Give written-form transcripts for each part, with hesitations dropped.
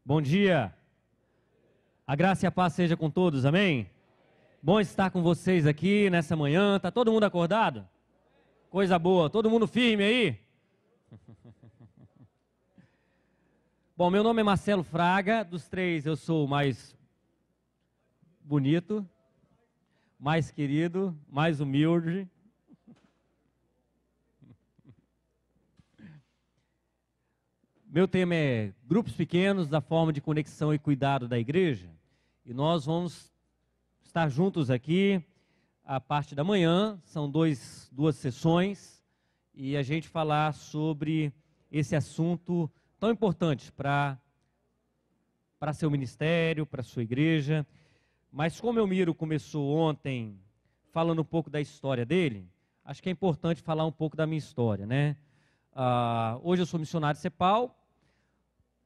Bom dia. A graça e a paz seja com todos, amém? Bom estar com vocês aqui nessa manhã. Tá todo mundo acordado? Coisa boa. Todo mundo firme aí? Bom, meu nome é Marcelo Fraga. Dos três, eu sou o mais bonito, mais querido, mais humilde. Meu tema é grupos pequenos da forma de conexão e cuidado da igreja. E nós vamos estar juntos aqui a parte da manhã, são duas sessões, e a gente falar sobre esse assunto tão importante para seu ministério, para sua igreja. Mas como Elmiro começou ontem falando um pouco da história dele, acho que é importante falar um pouco da minha história, né? Hoje eu sou missionário de CEPAL,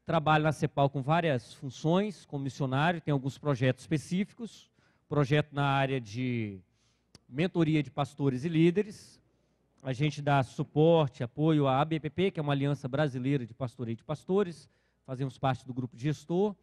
trabalho na CEPAL com várias funções, como missionário, tem alguns projetos específicos, projeto na área de mentoria de pastores e líderes. A gente dá suporte, apoio à ABPP, que é uma aliança brasileira de pastoreio de pastores, fazemos parte do grupo de gestor,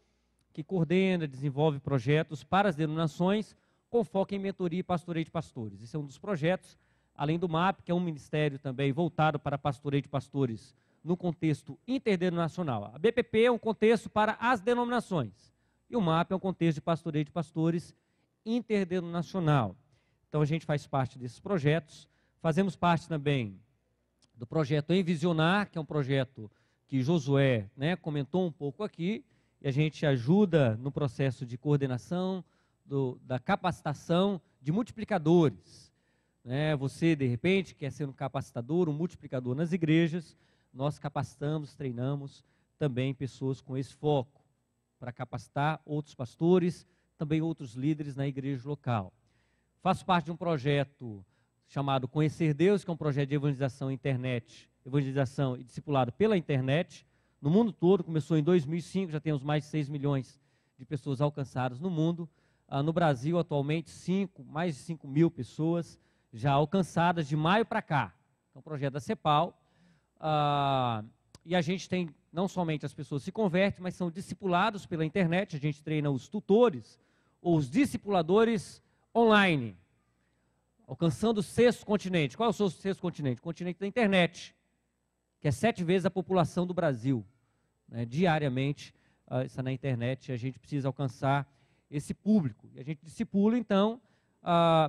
que coordena, desenvolve projetos para as denominações, com foco em mentoria e pastoreio de pastores. Esse é um dos projetos, além do MAP, que é um ministério também voltado para pastoreio de pastores no contexto interdenominacional. A BPP é um contexto para as denominações, e o MAP é um contexto de pastoreio de pastores interdenominacional. Então a gente faz parte desses projetos, fazemos parte também do projeto Envisionar, que é um projeto que Josué, comentou um pouco aqui, e a gente ajuda no processo de coordenação, da capacitação de multiplicadores. Você, de repente, quer ser um capacitador, um multiplicador nas igrejas, nós capacitamos, treinamos também pessoas com esse foco, para capacitar outros pastores, também outros líderes na igreja local. Faço parte de um projeto chamado Conhecer Deus, que é um projeto de evangelização internet, evangelização e discipulado pela internet, no mundo todo. Começou em 2005, já temos mais de 6 milhões de pessoas alcançadas no mundo. No Brasil, atualmente, mais de 5 mil pessoas já alcançadas de maio para cá. É um projeto da CEPAL. E a gente tem, não somente as pessoas se convertem, mas são discipulados pela internet. A gente treina os tutores ou os discipuladores online, alcançando o sexto continente. Qual é o seu sexto continente? O continente da internet, que é 7 vezes a população do Brasil. Diariamente, está na internet, a gente precisa alcançar esse público. E a gente discipula, então,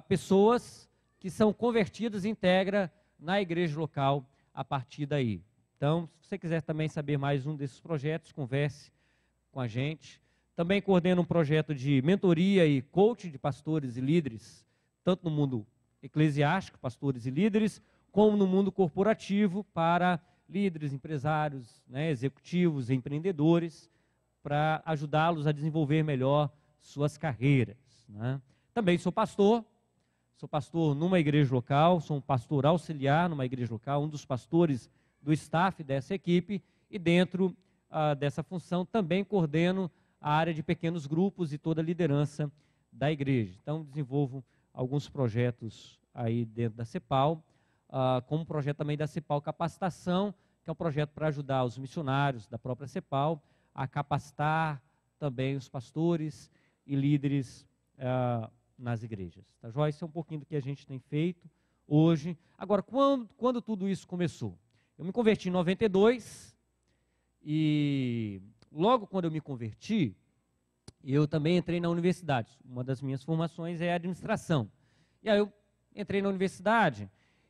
pessoas que são convertidas e integra na igreja local a partir daí. Então, se você quiser também saber mais um desses projetos, converse com a gente. Também coordeno um projeto de mentoria e coaching de pastores e líderes, tanto no mundo eclesiástico, pastores e líderes, como no mundo corporativo, para líderes, empresários, executivos, empreendedores, para ajudá-los a desenvolver melhor suas carreiras. Também sou pastor numa igreja local, sou um pastor auxiliar numa igreja local, um dos pastores do staff dessa equipe, e dentro dessa função também coordeno a área de pequenos grupos e toda a liderança da igreja. Então desenvolvo alguns projetos aí dentro da CEPAL, como um projeto também da CEPAL Capacitação, que é um projeto para ajudar os missionários da própria CEPAL a capacitar também os pastores e líderes nas igrejas. Tá joia? Isso é um pouquinho do que a gente tem feito hoje. Agora, quando tudo isso começou? Eu me converti em 92 e logo quando eu me converti, eu também entrei na universidade. Uma das minhas formações é administração. E aí eu entrei na universidade,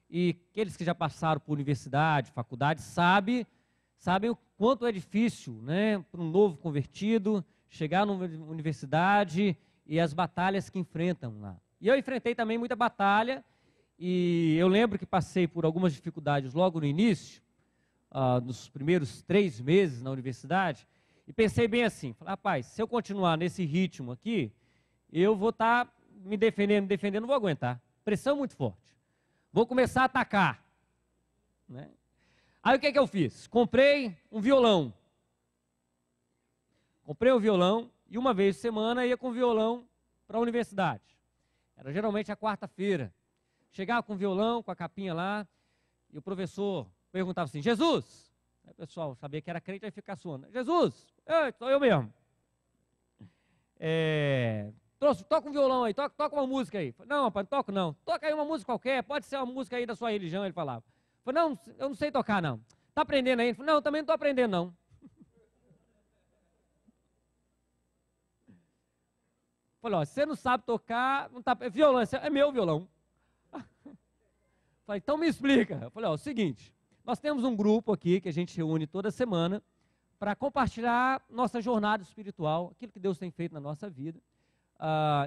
e aqueles que já passaram por universidade, faculdade, sabem o quanto é difícil, para um novo convertido chegar numa universidade e as batalhas que enfrentam lá. E eu enfrentei também muita batalha, e eu lembro que passei por algumas dificuldades logo no início, nos primeiros 3 meses na universidade, e pensei bem assim, falei, rapaz, se eu continuar nesse ritmo aqui, eu vou estar me defendendo, não vou aguentar. Pressão muito forte. Vou começar a atacar. Aí o que eu fiz? Comprei um violão. E uma vez por semana ia com o violão para a universidade. Era geralmente a quarta-feira. Chegava com o violão, com a capinha lá, e o professor perguntava assim, Jesus, Aí o pessoal sabia que era crente, aí fica suando. Jesus, sou eu mesmo. Toca um violão aí, toca uma música aí. Não, rapaz, não toco não. Toca aí uma música qualquer, pode ser uma música aí da sua religião, ele falava. Falei, não, eu não sei tocar não. Tá aprendendo aí? Ele falou, não, eu também não estou aprendendo não. Falei, ó, se você não sabe tocar, não tá, violão, é meu violão. Falei, então me explica. Eu falei, ó, é o seguinte, nós temos um grupo aqui que a gente reúne toda semana para compartilhar nossa jornada espiritual, aquilo que Deus tem feito na nossa vida.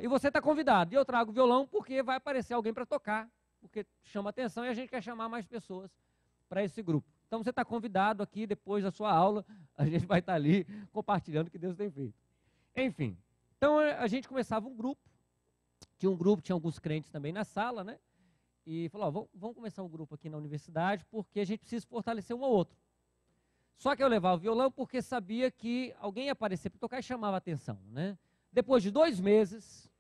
E você está convidado. E eu trago violão porque vai aparecer alguém para tocar, porque chama atenção e a gente quer chamar mais pessoas para esse grupo. Então você está convidado aqui, depois da sua aula, a gente vai estar ali compartilhando o que Deus tem feito. Enfim, então a gente começava um grupo, tinha alguns crentes também na sala, né? E falou, vamos começar um grupo aqui na universidade, porque a gente precisa fortalecer um ao outro. Só que eu levava o violão porque sabia que alguém ia aparecer para tocar e chamava a atenção, né? Depois de 2 meses,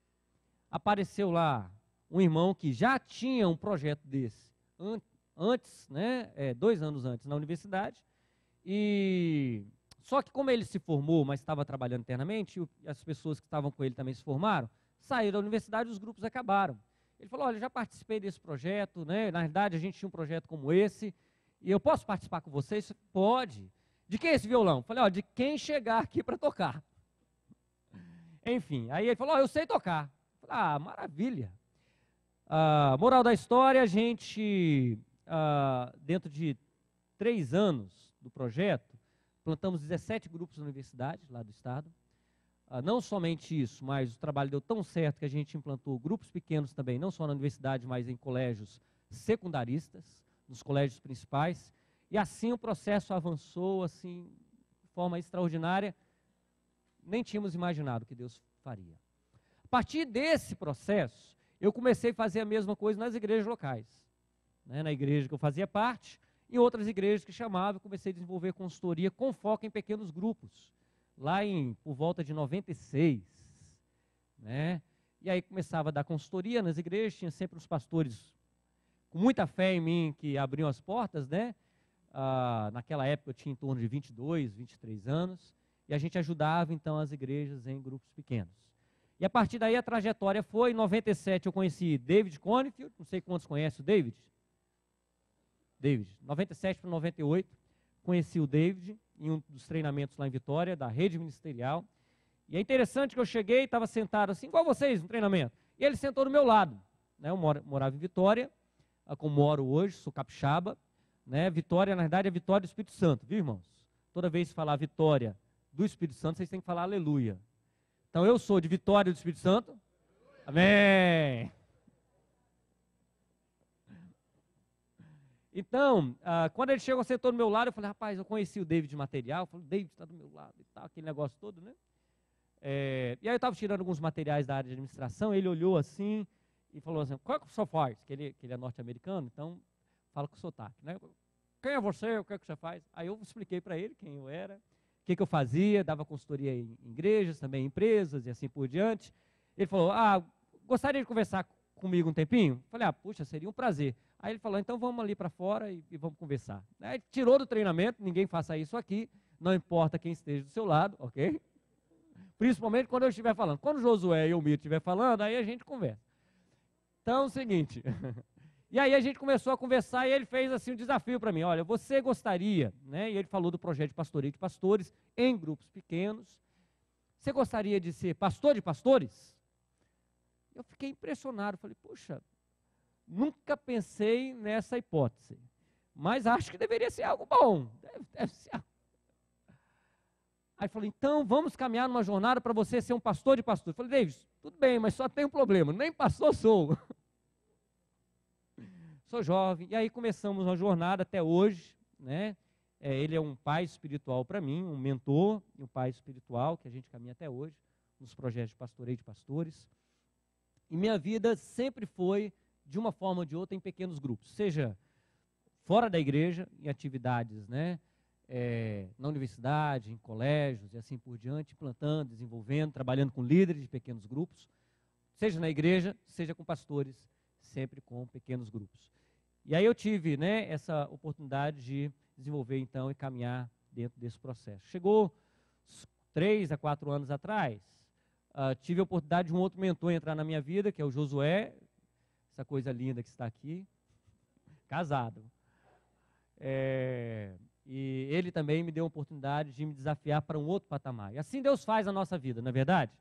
apareceu lá um irmão que já tinha um projeto desse antes, né, 2 anos antes na universidade, e só que como ele se formou, mas estava trabalhando internamente, e as pessoas que estavam com ele também se formaram, saíram da universidade e os grupos acabaram. Ele falou, olha, já participei desse projeto, né, na verdade a gente tinha um projeto como esse, e eu posso participar com vocês? Pode. De quem é esse violão? Falei, ó, de quem chegar aqui para tocar. Enfim, aí ele falou, eu sei tocar. Falei, maravilha. Moral da história, a gente, dentro de 3 anos do projeto, plantamos 17 grupos na universidade, lá do estado. Não somente isso, mas o trabalho deu tão certo que a gente implantou grupos pequenos também, não só na universidade, mas em colégios secundaristas, nos colégios principais. E assim o processo avançou, assim, de forma extraordinária. Nem tínhamos imaginado o que Deus faria. A partir desse processo, eu comecei a fazer a mesma coisa nas igrejas locais. Né? Na igreja que eu fazia parte, e outras igrejas que chamavam, comecei a desenvolver consultoria com foco em pequenos grupos. Lá por volta de 96. Né? E aí começava a dar consultoria nas igrejas, tinha sempre os pastores com muita fé em mim que abriam as portas, né? Naquela época eu tinha em torno de 22, 23 anos. E a gente ajudava, então, as igrejas em grupos pequenos. E a partir daí a trajetória foi, em 97 eu conheci David Conefield, não sei quantos conhecem o David. 97 para 98, conheci o David em um dos treinamentos lá em Vitória, da rede ministerial. E é interessante que eu cheguei, estava sentado assim, igual vocês, no treinamento. E ele sentou do meu lado. Né? Eu morava em Vitória, como moro hoje, sou capixaba. Né? Vitória, na verdade, é Vitória do Espírito Santo, viu, irmãos? Toda vez que falar Vitória do Espírito Santo, vocês têm que falar aleluia. Então, eu sou de Vitória do Espírito Santo. Amém. Então, quando ele chegou, sentou do meu lado, eu falei, rapaz, eu conheci o David de material. Eu falei, David está do meu lado e tal, aquele negócio todo, né? E aí eu estava tirando alguns materiais da área de administração, ele olhou assim e falou assim, qual é que o senhor faz? Que ele é norte-americano, então fala com sotaque, né? Quem é você? O que é que você faz? Aí eu expliquei para ele quem eu era, o que eu fazia, dava consultoria em igrejas, também em empresas e assim por diante. Ele falou, gostaria de conversar comigo um tempinho? Falei, puxa, seria um prazer. Aí ele falou, então vamos ali para fora e vamos conversar. Aí tirou do treinamento, ninguém faça isso aqui, não importa quem esteja do seu lado, ok? Principalmente quando eu estiver falando. Quando o Josué e o Mito estiver falando, aí a gente conversa. Então é o seguinte, e aí a gente começou a conversar e ele fez assim um desafio para mim, olha, você gostaria, né? E ele falou do projeto de pastoreio de pastores em grupos pequenos, você gostaria de ser pastor de pastores? Eu fiquei impressionado, falei, puxa, nunca pensei nessa hipótese, mas acho que deveria ser algo bom, deve ser algo. Aí falei, então vamos caminhar numa jornada para você ser um pastor de pastores. Falei, David, tudo bem, mas só tem um problema, nem pastor sou. Sou jovem, e aí começamos uma jornada até hoje, né? Ele é um pai espiritual para mim, um mentor e um pai espiritual, que a gente caminha até hoje, nos projetos de pastoreio de pastores. E minha vida sempre foi, de uma forma ou de outra, em pequenos grupos, seja fora da igreja, em atividades, né? Na universidade, em colégios e assim por diante, plantando, desenvolvendo, trabalhando com líderes de pequenos grupos, seja na igreja, seja com pastores, sempre com pequenos grupos. E aí eu tive, né, essa oportunidade de desenvolver então e caminhar dentro desse processo. Chegou 3 a 4 anos atrás, tive a oportunidade de um outro mentor entrar na minha vida, que é o Josué, essa coisa linda que está aqui, casado. E ele também me deu a oportunidade de me desafiar para um outro patamar. E assim Deus faz na nossa vida, não é verdade?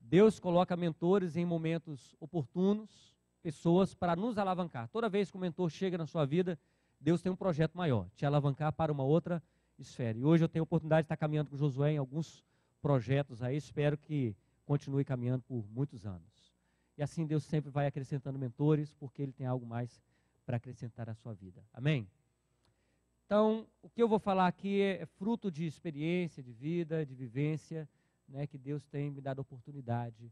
Deus coloca mentores em momentos oportunos, pessoas para nos alavancar. Toda vez que o mentor chega na sua vida, Deus tem um projeto maior, te alavancar para uma outra esfera. E hoje eu tenho a oportunidade de estar caminhando com o Josué em alguns projetos aí, espero que continue caminhando por muitos anos. E assim Deus sempre vai acrescentando mentores, porque Ele tem algo mais para acrescentar à sua vida. Amém? Então, o que eu vou falar aqui é fruto de experiência, de vida, de vivência, né, que Deus tem me dado oportunidade.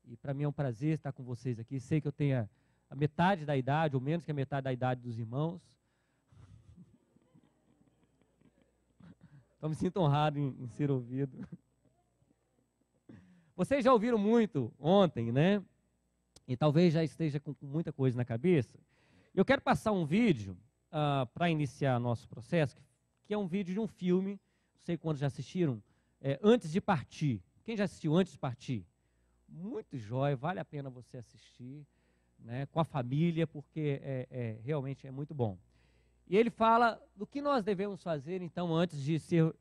E para mim é um prazer estar com vocês aqui. Sei que eu tenho a metade da idade, ou menos que a metade da idade dos irmãos. Então me sinto honrado em ser ouvido. Vocês já ouviram muito ontem, né? E talvez já esteja com muita coisa na cabeça. Eu quero passar um vídeo para iniciar nosso processo, que é um vídeo de um filme, não sei quantos já assistiram, Antes de Partir. Quem já assistiu Antes de Partir? Muito jóia, vale a pena você assistir, né, com a família, porque realmente é muito bom. E ele fala do que nós devemos fazer, então, antes de ser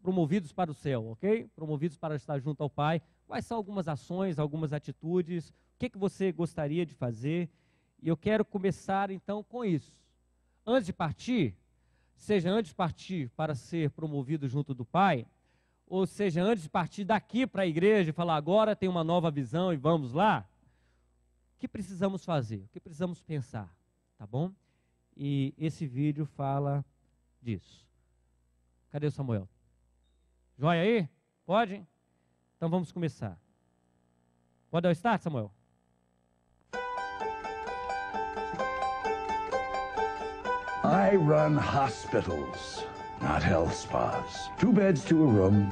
promovidos para o céu, ok? Promovidos para estar junto ao Pai. Quais são algumas ações, algumas atitudes, o que você gostaria de fazer? E eu quero começar, então, com isso. Antes de partir, seja antes de partir para ser promovido junto do Pai, ou seja, antes de partir daqui para a igreja e falar, agora tem uma nova visão e vamos lá, o que precisamos fazer? O que precisamos pensar? Tá bom? E esse vídeo fala disso. Cadê o Samuel? Joia aí? Pode? Então vamos começar. Pode dar o start, Samuel? I run hospitals, not health spas. 2 beds to a room,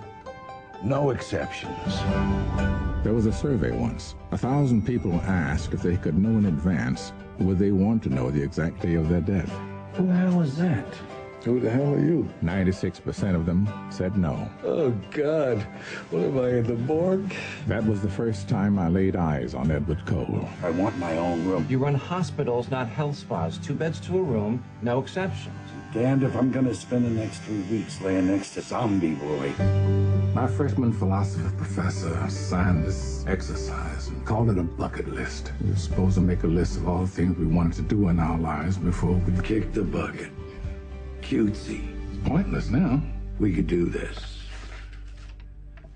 no exceptions. There was a survey once. 1,000 people asked if they could know in advance would they want to know the exact day of their death. Who the hell is that? Who the hell are you? 96% of them said no. Oh, God. What am I, in the morgue? That was the first time I laid eyes on Edward Cole. I want my own room. You run hospitals, not health spas. 2 beds to a room, no exceptions. Damned if I'm gonna spend the next 3 weeks laying next to Zombie Boy. My freshman philosophy professor signed this exercise and called it a bucket list. We were supposed to make a list of all the things we wanted to do in our lives before we Kick the bucket. Cutesy. It's pointless now. We could do this.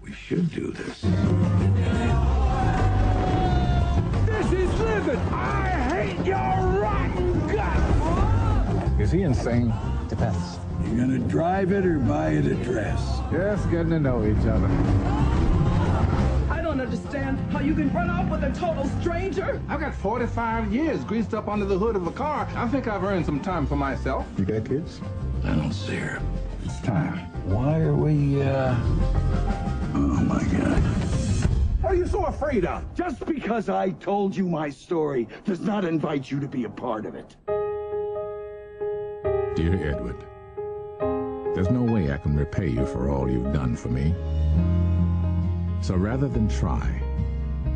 We should do this. This is living! I hate your rotten guts! Is he insane? Depends. You gonna drive it or buy it a dress? Just getting to know each other. I don't understand how you can run off with a total stranger. I've got 45 years greased up under the hood of a car. I think I've earned some time for myself. You got kids? I don't see her. It's time. Why are we, Oh, my God. What are you so afraid of? Just because I told you my story does not invite you to be a part of it. Dear Edward, there's no way I can repay you for all you've done for me. So rather than try,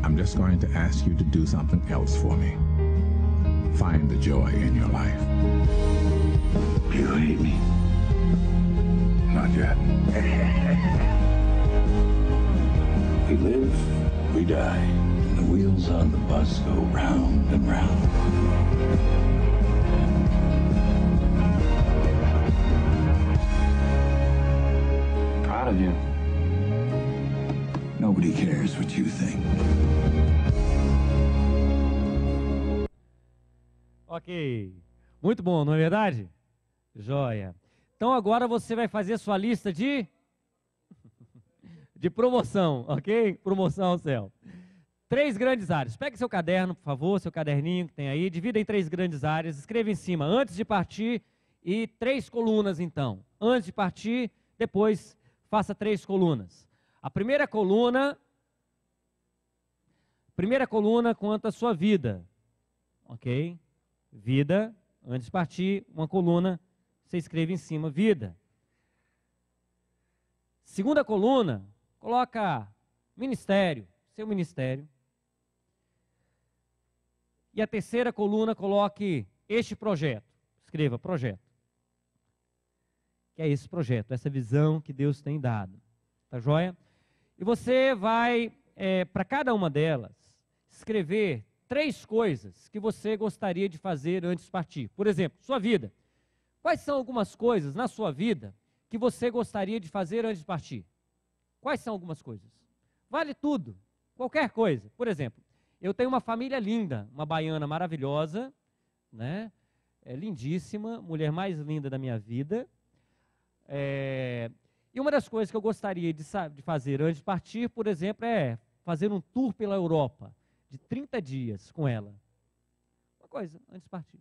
I'm just going to ask you to do something else for me. Find the joy in your life. You hate me? Not yet. We live, we die, and the wheels on the bus go round and round. Proud of you. Nobody cares what you think. Ok. Muito bom, não é verdade? Joia. Então agora você vai fazer sua lista de promoção, ok? Promoção ao céu. 3 grandes áreas. Pegue seu caderno, por favor, seu caderninho que tem aí. Divida em 3 grandes áreas. Escreva em cima, antes de partir, e 3 colunas, então. Antes de partir, depois faça 3 colunas. A primeira coluna conta a sua vida, ok? Vida, antes de partir, uma coluna, você escreva em cima vida. Segunda coluna, coloca ministério, seu ministério. E a terceira coluna, coloque este projeto. Escreva projeto. Que é esse projeto, essa visão que Deus tem dado. Tá joia? E você vai, para cada uma delas, escrever 3 coisas que você gostaria de fazer antes de partir. Por exemplo, sua vida. Quais são algumas coisas na sua vida que você gostaria de fazer antes de partir? Quais são algumas coisas? Vale tudo, qualquer coisa. Por exemplo, eu tenho uma família linda, uma baiana maravilhosa, né? Lindíssima, mulher mais linda da minha vida. E uma das coisas que eu gostaria de fazer antes de partir, por exemplo, é fazer um tour pela Europa, de 30 dias com ela. Uma coisa, antes de partir.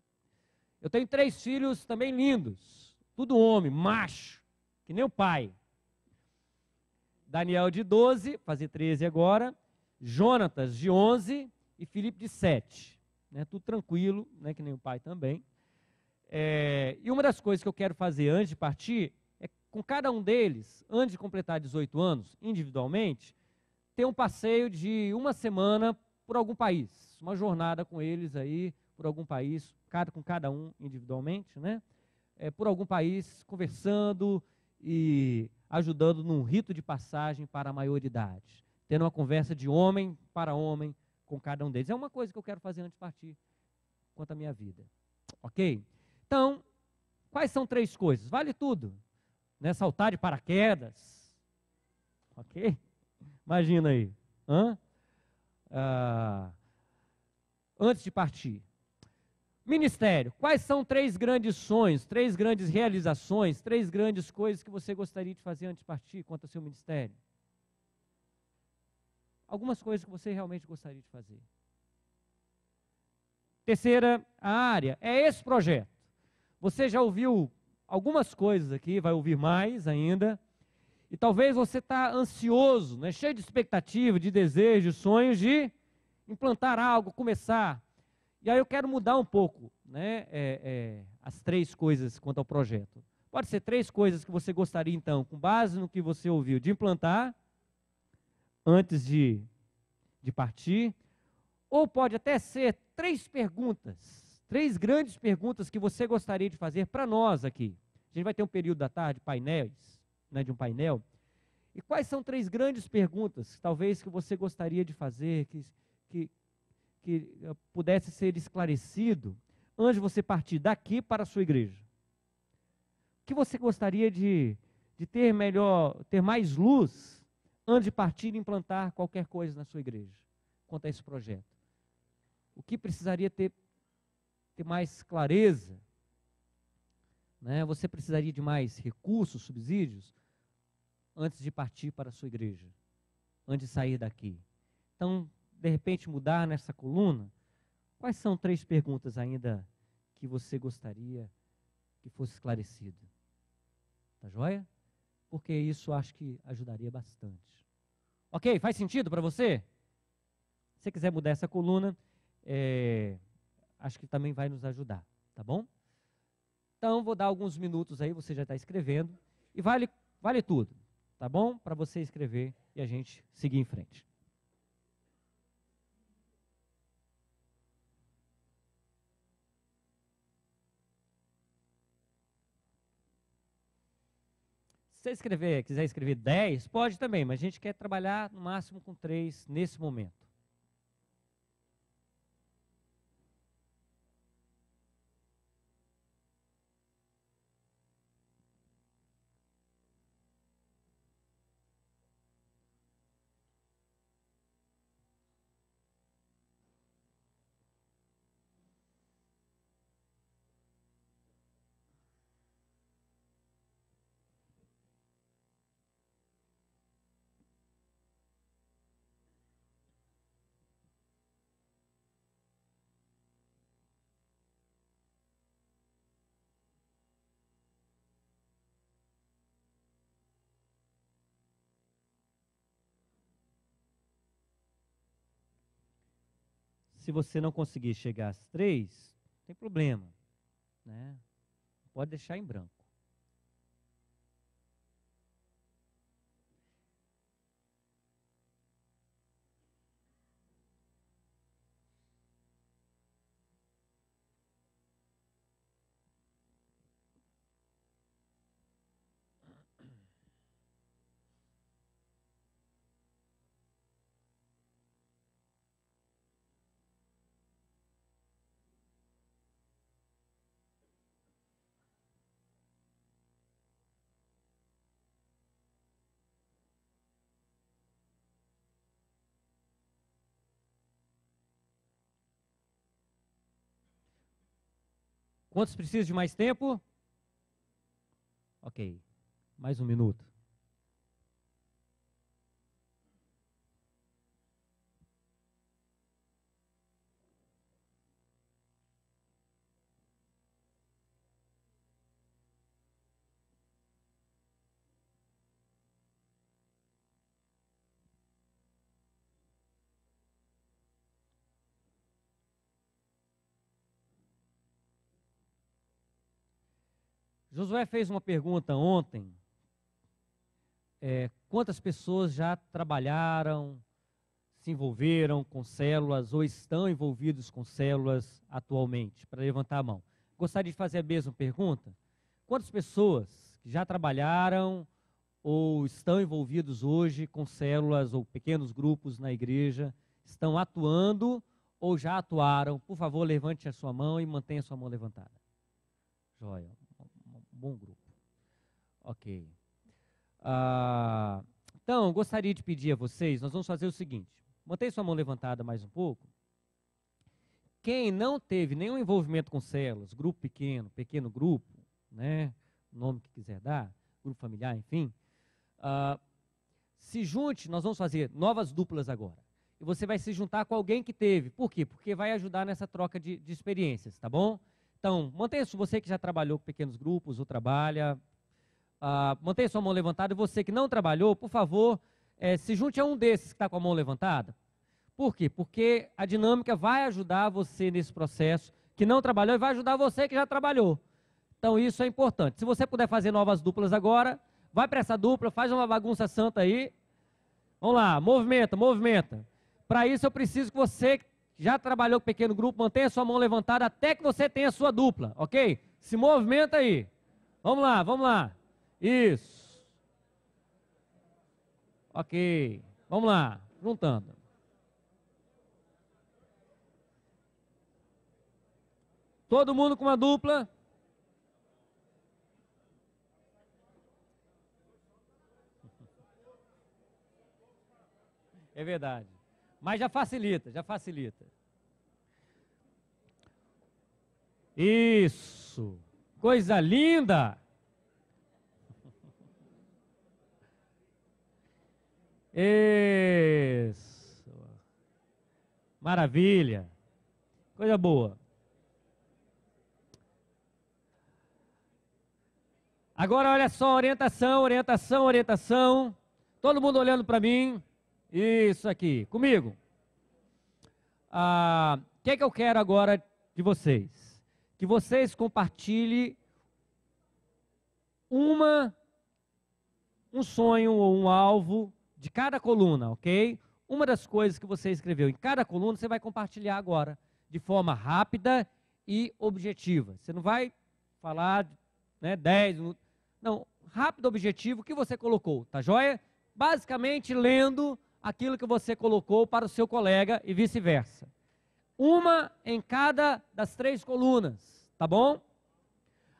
Eu tenho 3 filhos também lindos, tudo homem, macho, que nem o pai. Daniel de 12, fazer 13 agora, Jonatas de 11 e Felipe de 7. Né, tudo tranquilo, né, que nem o pai também. E uma das coisas que eu quero fazer antes de partir é com cada um deles, antes de completar 18 anos, individualmente, ter um passeio de uma semana por algum país. Uma jornada com eles aí, por algum país, com cada um individualmente, né? Por algum país, conversando e ajudando num rito de passagem para a maioridade. Tendo uma conversa de homem para homem com cada um deles. É uma coisa que eu quero fazer antes de partir, quanto à minha vida. Ok? Então, quais são 3 coisas? Vale tudo. Né? Saltar de paraquedas. Ok? Imagina aí. Antes de partir. Ministério. Quais são 3 grandes sonhos, 3 grandes realizações, 3 grandes coisas que você gostaria de fazer antes de partir quanto ao seu ministério? Algumas coisas que você realmente gostaria de fazer. Terceira área é esse projeto. Você já ouviu algumas coisas aqui, vai ouvir mais ainda. E talvez você está ansioso, né, cheio de expectativa, de desejos, sonhos de implantar algo, começar. E aí eu quero mudar um pouco, né, as 3 coisas quanto ao projeto. Pode ser 3 coisas que você gostaria, então, com base no que você ouviu, de implantar antes de partir. Ou pode até ser 3 perguntas, 3 grandes perguntas que você gostaria de fazer para nós aqui. A gente vai ter um período da tarde, painéis, né, de um painel. E quais são 3 grandes perguntas, talvez, que você gostaria de fazer, que pudesse ser esclarecido antes de você partir daqui para a sua igreja? O que você gostaria de ter ter mais luz antes de partir e implantar qualquer coisa na sua igreja, quanto a esse projeto? O que precisaria ter mais clareza? Né? Você precisaria de mais recursos, subsídios, antes de partir para a sua igreja, antes de sair daqui? Então, de repente, mudar nessa coluna, quais são 3 perguntas ainda que você gostaria que fosse esclarecido? Tá joia? Porque isso acho que ajudaria bastante. Ok? Faz sentido para você? Se você quiser mudar essa coluna, acho que também vai nos ajudar, tá bom? Então, vou dar alguns minutos aí, você já está escrevendo, e vale tudo, tá bom? Para você escrever e a gente seguir em frente. Se você quiser escrever 10, pode também, mas a gente quer trabalhar no máximo com 3 nesse momento. Se você não conseguir chegar às 3, não tem problema, né? Pode deixar em branco. Quantos precisam de mais tempo? Ok, mais um minuto. Josué fez uma pergunta ontem. Quantas pessoas já trabalharam, se envolveram com células ou estão envolvidos com células atualmente? Para levantar a mão. Gostaria de fazer a mesma pergunta. Quantas pessoas que já trabalharam ou estão envolvidos hoje com células ou pequenos grupos na igreja, estão atuando ou já atuaram? Por favor, levante a sua mão e mantenha a sua mão levantada. Joia. Bom grupo. Ok. Então, gostaria de pedir a vocês, nós vamos fazer o seguinte. Mantenha sua mão levantada mais um pouco. Quem não teve nenhum envolvimento com células, grupo pequeno, pequeno grupo, né, o nome que quiser dar, grupo familiar, enfim, se junte, nós vamos fazer novas duplas agora. E você vai se juntar com alguém que teve. Por quê? Porque vai ajudar nessa troca de experiências, tá bom? Então, mantenha você que já trabalhou com pequenos grupos ou trabalha, mantenha sua mão levantada. E você que não trabalhou, por favor, se junte a um desses que está com a mão levantada. Por quê? Porque a dinâmica vai ajudar você nesse processo que não trabalhou e vai ajudar você que já trabalhou. Então, isso é importante. Se você puder fazer novas duplas agora, vai para essa dupla, faz uma bagunça santa aí. Vamos lá, movimenta, movimenta. Para isso, eu preciso que você já trabalhou com pequeno grupo, mantenha sua mão levantada até que você tenha a sua dupla, ok? Se movimenta aí. Vamos lá, vamos lá. Isso. Ok. Vamos lá, juntando. Todo mundo com uma dupla. É verdade. Mas já facilita, já facilita. Isso. Coisa linda. Isso. Maravilha. Coisa boa. Agora olha só, orientação, orientação, orientação. Todo mundo olhando para mim. Isso aqui, comigo. O que é que eu quero agora de vocês? Que vocês compartilhem um sonho ou um alvo de cada coluna, ok? Uma das coisas que você escreveu em cada coluna, você vai compartilhar agora, de forma rápida e objetiva. Você não vai falar, 10 minutos. Não, rápido, objetivo, o que você colocou, tá joia? Basicamente, lendo aquilo que você colocou para o seu colega e vice-versa. Uma em cada das 3 colunas, tá bom?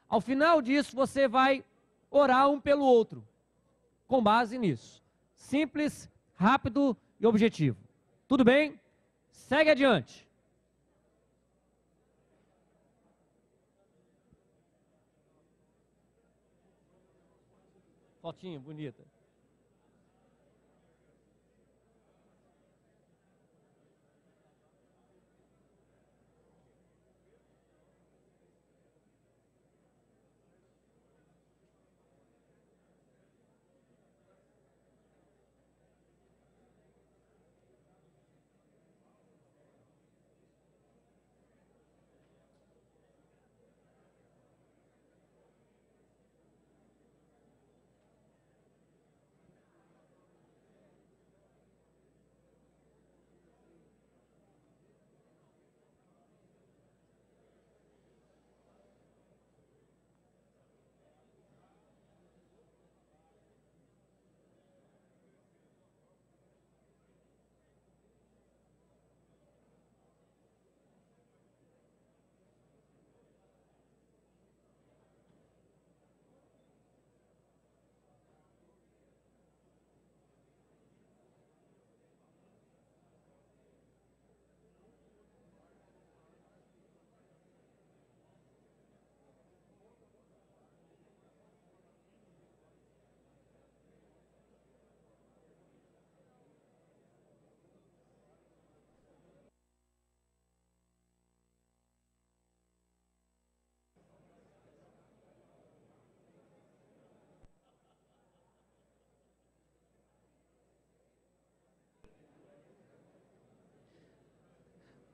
Ao final disso, você vai orar um pelo outro, com base nisso. Simples, rápido e objetivo. Tudo bem? Segue adiante. Fotinha bonita.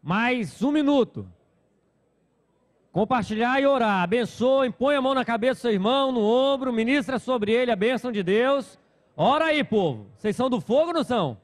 Mais 1 minuto. Compartilhar e orar. Abençoe, põe a mão na cabeça do seu irmão, no ombro, ministra sobre ele a bênção de Deus. Ora aí, povo. Vocês são do fogo ou não são?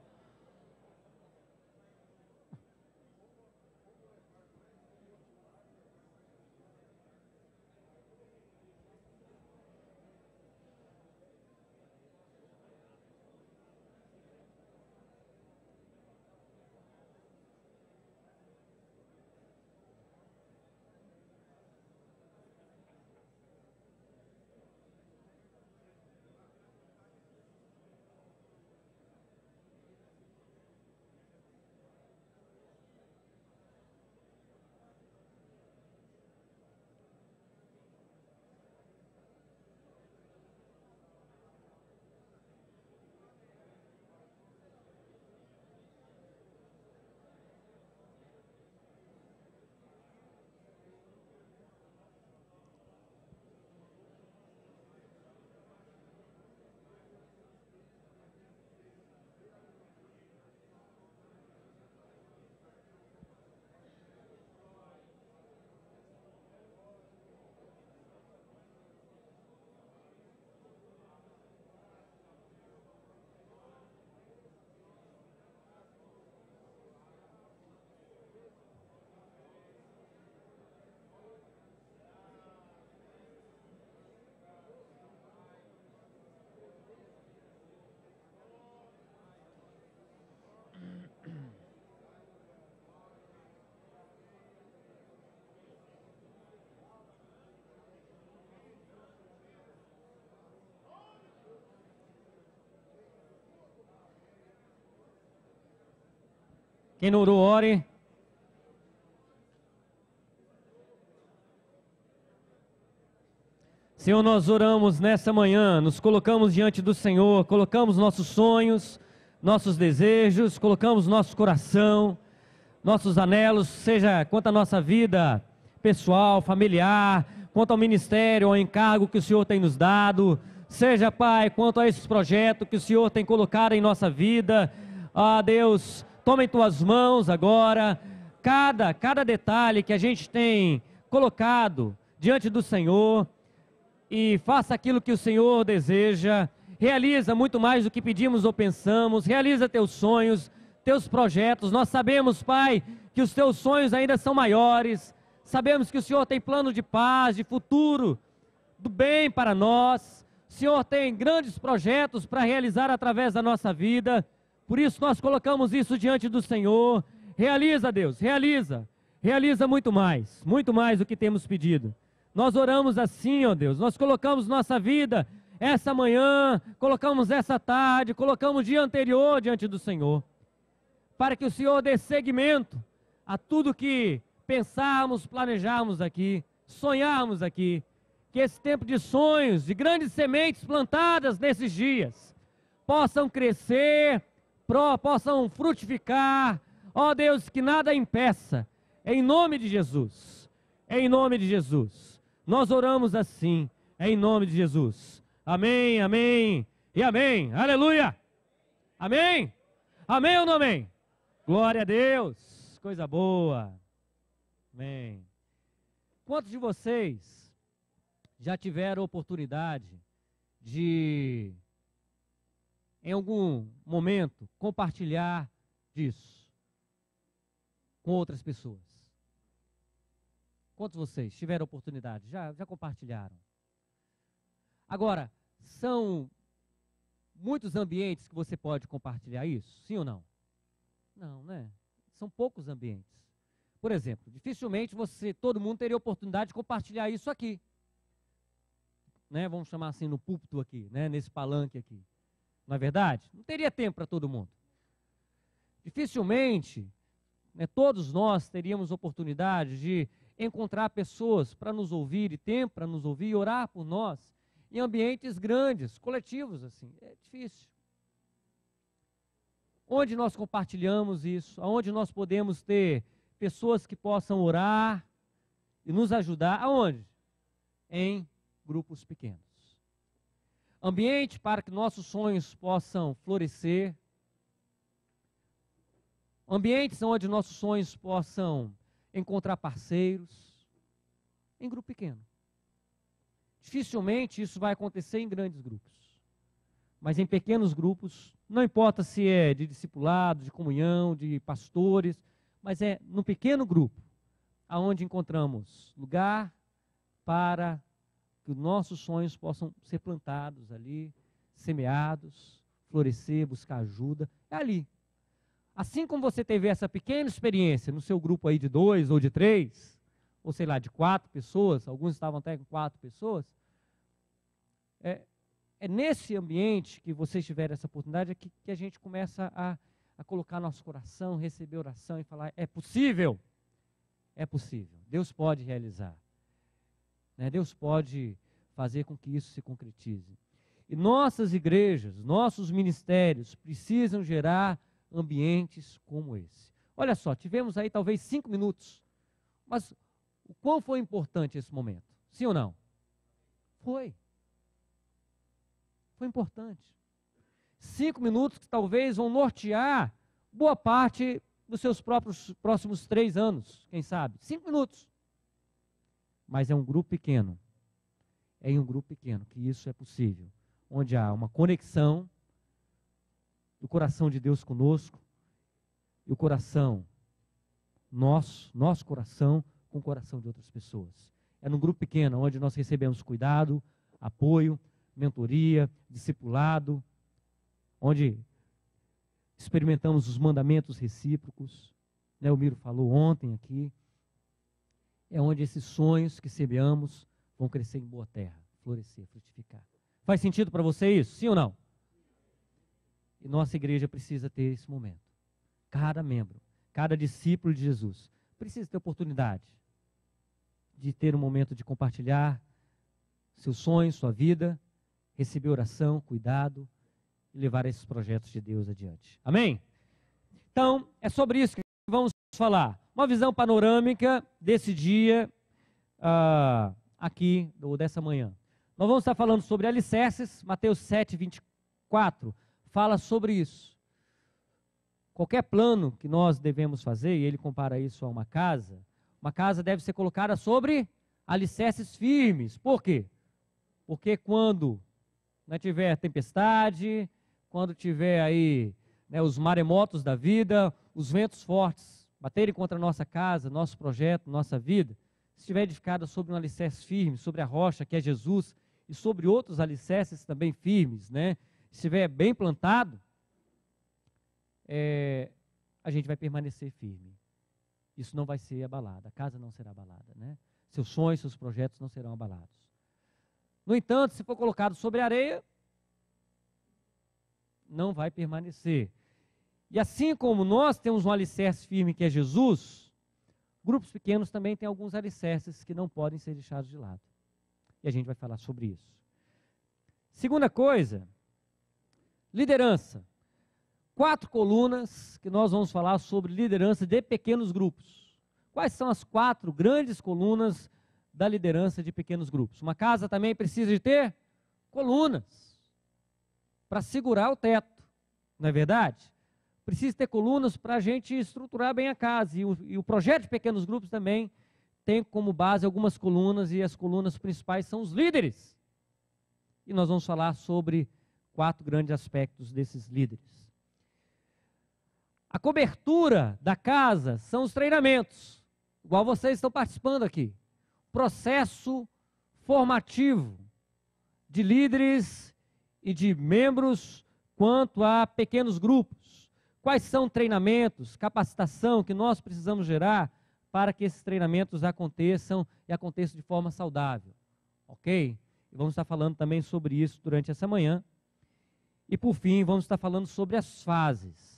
Quem não orou, ore. Senhor, nós oramos nessa manhã, nos colocamos diante do Senhor, colocamos nossos sonhos, nossos desejos, colocamos nosso coração, nossos anelos, seja quanto à nossa vida pessoal, familiar, quanto ao ministério, ao encargo que o Senhor tem nos dado, seja, Pai, quanto a esses projetos que o Senhor tem colocado em nossa vida. Ah, Deus, toma em tuas mãos agora cada detalhe que a gente tem colocado diante do Senhor e faça aquilo que o Senhor deseja. Realiza muito mais do que pedimos ou pensamos, realiza teus sonhos, teus projetos. Nós sabemos, Pai, que os teus sonhos ainda são maiores, sabemos que o Senhor tem plano de paz, de futuro, do bem para nós. O Senhor tem grandes projetos para realizar através da nossa vida. Por isso nós colocamos isso diante do Senhor. Realiza, Deus, realiza muito mais do que temos pedido. Nós oramos assim, ó Deus, nós colocamos nossa vida essa manhã, colocamos essa tarde, colocamos o dia anterior diante do Senhor, para que o Senhor dê seguimento a tudo que pensarmos, planejarmos aqui, sonharmos aqui, que esse tempo de sonhos, de grandes sementes plantadas nesses dias, possam crescer, possam frutificar, ó Deus, que nada impeça, em nome de Jesus, em nome de Jesus. Nós oramos assim, em nome de Jesus. Amém, amém e amém. Aleluia. Amém. Amém ou não amém? Glória a Deus. Coisa boa. Amém. Quantos de vocês já tiveram oportunidade de, em algum momento, compartilhar disso com outras pessoas? Quantos de vocês tiveram oportunidade? Já compartilharam? Agora, são muitos ambientes que você pode compartilhar isso? Sim ou não? Não, né? São poucos ambientes. Por exemplo, dificilmente todo mundo teria oportunidade de compartilhar isso aqui. Né? Vamos chamar assim no púlpito aqui, né? Nesse palanque aqui. Não é verdade? Não teria tempo para todo mundo. Dificilmente, né, todos nós teríamos oportunidade de encontrar pessoas para nos ouvir e tempo para nos ouvir e orar por nós em ambientes grandes, coletivos assim. É difícil. Onde nós compartilhamos isso, aonde nós podemos ter pessoas que possam orar e nos ajudar, aonde? Em grupos pequenos. Ambiente para que nossos sonhos possam florescer, Ambientes onde nossos sonhos possam encontrar parceiros em grupo pequeno. Dificilmente isso vai acontecer em grandes grupos, mas em pequenos grupos, não importa se é de discipulado, de comunhão, de pastores, mas é no pequeno grupo, aonde encontramos lugar para que os nossos sonhos possam ser plantados ali, semeados, florescer, buscar ajuda, é ali. Assim como você teve essa pequena experiência no seu grupo aí de 2 ou de 3, ou sei lá, de 4 pessoas, alguns estavam até com 4 pessoas, é nesse ambiente que vocês tiverem essa oportunidade que a gente começa a colocar nosso coração, receber oração e falar, é possível, Deus pode realizar, né? Deus pode fazer com que isso se concretize. E nossas igrejas, nossos ministérios precisam gerar ambientes como esse. Olha só, tivemos aí talvez 5 minutos, mas o quão foi importante esse momento? Sim ou não? Foi importante. 5 minutos que talvez vão nortear boa parte dos seus próximos 3 anos, quem sabe? 5 minutos. Mas é um grupo pequeno. É em um grupo pequeno que isso é possível. Onde há uma conexão do coração de Deus conosco e o coração nosso coração com o coração de outras pessoas. É num grupo pequeno onde nós recebemos cuidado, apoio, mentoria, discipulado, onde experimentamos os mandamentos recíprocos, né? O Miro falou ontem aqui, é onde esses sonhos que semeamos vão crescer em boa terra, florescer, frutificar. Faz sentido para você isso? Sim ou não? E nossa igreja precisa ter esse momento. Cada membro, cada discípulo de Jesus precisa ter oportunidade de ter um momento de compartilhar seus sonhos, sua vida, receber oração, cuidado e levar esses projetos de Deus adiante. Amém? Então, é sobre isso que vamos falar. Uma visão panorâmica desse dia aqui, dessa manhã. Nós vamos estar falando sobre alicerces, Mateus 7, 24, fala sobre isso. Qualquer plano que nós devemos fazer, e ele compara isso a uma casa deve ser colocada sobre alicerces firmes. Por quê? Porque quando tiver tempestade, quando tiver aí os maremotos da vida, os ventos fortes baterem contra a nossa casa, nosso projeto, nossa vida, se estiver edificada sobre um alicerce firme, sobre a rocha que é Jesus, e sobre outros alicerces também firmes, né? Se estiver bem plantado, a gente vai permanecer firme. Isso não vai ser abalado, a casa não será abalada, né? Seus sonhos, seus projetos não serão abalados. No entanto, se for colocado sobre areia, não vai permanecer. E assim como nós temos um alicerce firme que é Jesus, grupos pequenos também têm alguns alicerces que não podem ser deixados de lado. E a gente vai falar sobre isso. Segunda coisa, liderança. 4 colunas que nós vamos falar sobre liderança de pequenos grupos. Quais são as 4 grandes colunas da liderança de pequenos grupos? Uma casa também precisa de ter colunas para segurar o teto, não é verdade? Precisa ter colunas para a gente estruturar bem a casa. E o projeto de pequenos grupos também tem como base algumas colunas, e as colunas principais são os líderes. E nós vamos falar sobre 4 grandes aspectos desses líderes. A cobertura da casa são os treinamentos, igual vocês estão participando aqui. Processo formativo de líderes e de membros quanto a pequenos grupos. Quais são treinamentos, capacitação que nós precisamos gerar para que esses treinamentos aconteçam e aconteçam de forma saudável? Ok? E vamos estar falando também sobre isso durante essa manhã. E por fim, vamos estar falando sobre as fases.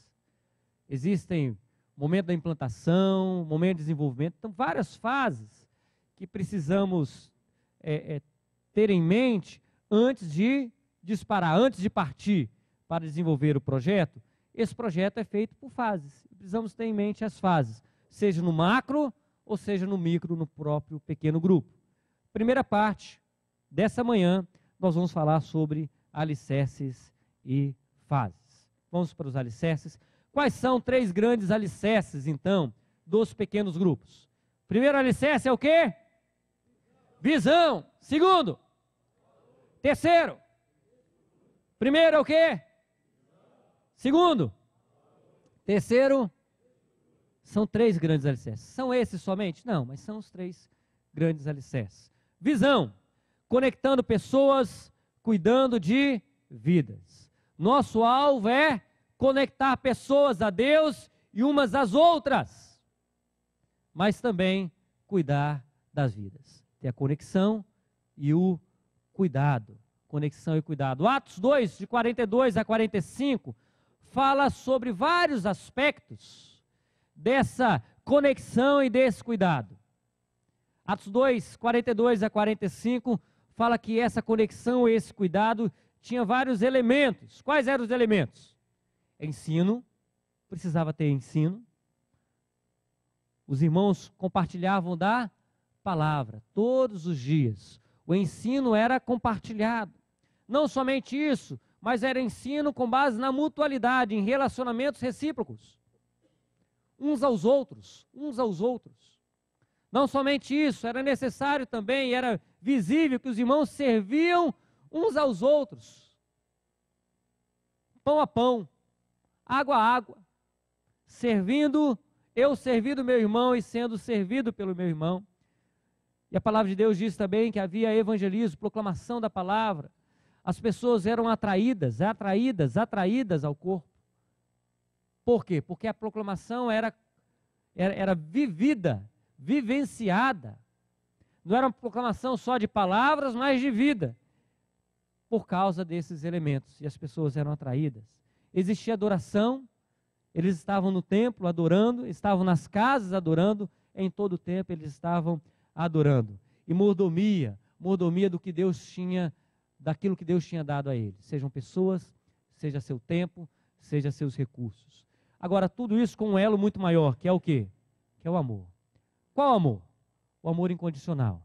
Existem momento da implantação, momento de desenvolvimento, então várias fases que precisamos ter em mente antes de disparar, antes de partir para desenvolver o projeto. Esse projeto é feito por fases. Precisamos ter em mente as fases, seja no macro ou seja no micro, no próprio pequeno grupo. Primeira parte dessa manhã, nós vamos falar sobre alicerces e fases. Vamos para os alicerces. Quais são 3 grandes alicerces, então, dos pequenos grupos? Primeiro alicerce é o quê? Visão. Segundo. Terceiro. Primeiro é o quê? Segundo. Terceiro. São 3 grandes alicerces. São esses somente? Não, mas são os 3 grandes alicerces. Visão. Conectando pessoas, cuidando de vidas. Nosso alvo é conectar pessoas a Deus e umas às outras, mas também cuidar das vidas. Ter a conexão e o cuidado. Conexão e cuidado. Atos 2, de 42 a 45, fala sobre vários aspectos dessa conexão e desse cuidado. Atos 2, 42 a 45, fala que essa conexão e esse cuidado tinha vários elementos. Quais eram os elementos? Ensino, precisava ter ensino. Os irmãos compartilhavam da palavra todos os dias. O ensino era compartilhado. Não somente isso, mas era ensino com base na mutualidade, em relacionamentos recíprocos. Uns aos outros, uns aos outros. Não somente isso, era necessário também, era visível que os irmãos serviam uns aos outros. Pão a pão, água a água, eu servindo meu irmão e sendo servido pelo meu irmão. E a palavra de Deus diz também que havia evangelismo, proclamação da palavra. As pessoas eram atraídas ao corpo. Por quê? Porque a proclamação era vivida, vivenciada. Não era uma proclamação só de palavras, mas de vida. Por causa desses elementos. E as pessoas eram atraídas. Existia adoração, eles estavam no templo adorando, estavam nas casas adorando, em todo o tempo eles estavam adorando. E mordomia do que Deus tinha, daquilo que Deus tinha dado a eles. Sejam pessoas, seja seu tempo, seja seus recursos. Agora, tudo isso com um elo muito maior, que é o quê? Que é o amor. Qual amor? O amor incondicional.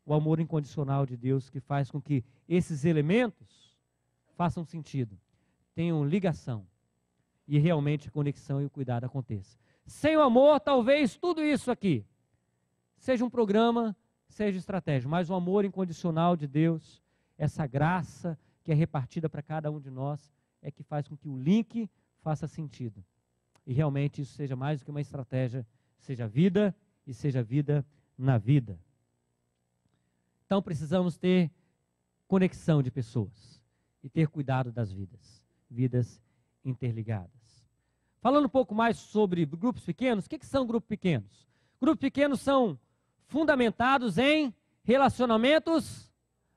O amor incondicional de Deus que faz com que esses elementos façam sentido, tenham ligação e realmente a conexão e o cuidado aconteça. Sem o amor, talvez tudo isso aqui seja um programa, seja estratégia, mas o amor incondicional de Deus, essa graça que é repartida para cada um de nós, é que faz com que o link faça sentido. E realmente isso seja mais do que uma estratégia, seja vida e seja vida na vida. Então precisamos ter conexão de pessoas e ter cuidado das vidas interligadas. Falando um pouco mais sobre grupos pequenos, o que são grupos pequenos? Grupos pequenos são fundamentados em relacionamentos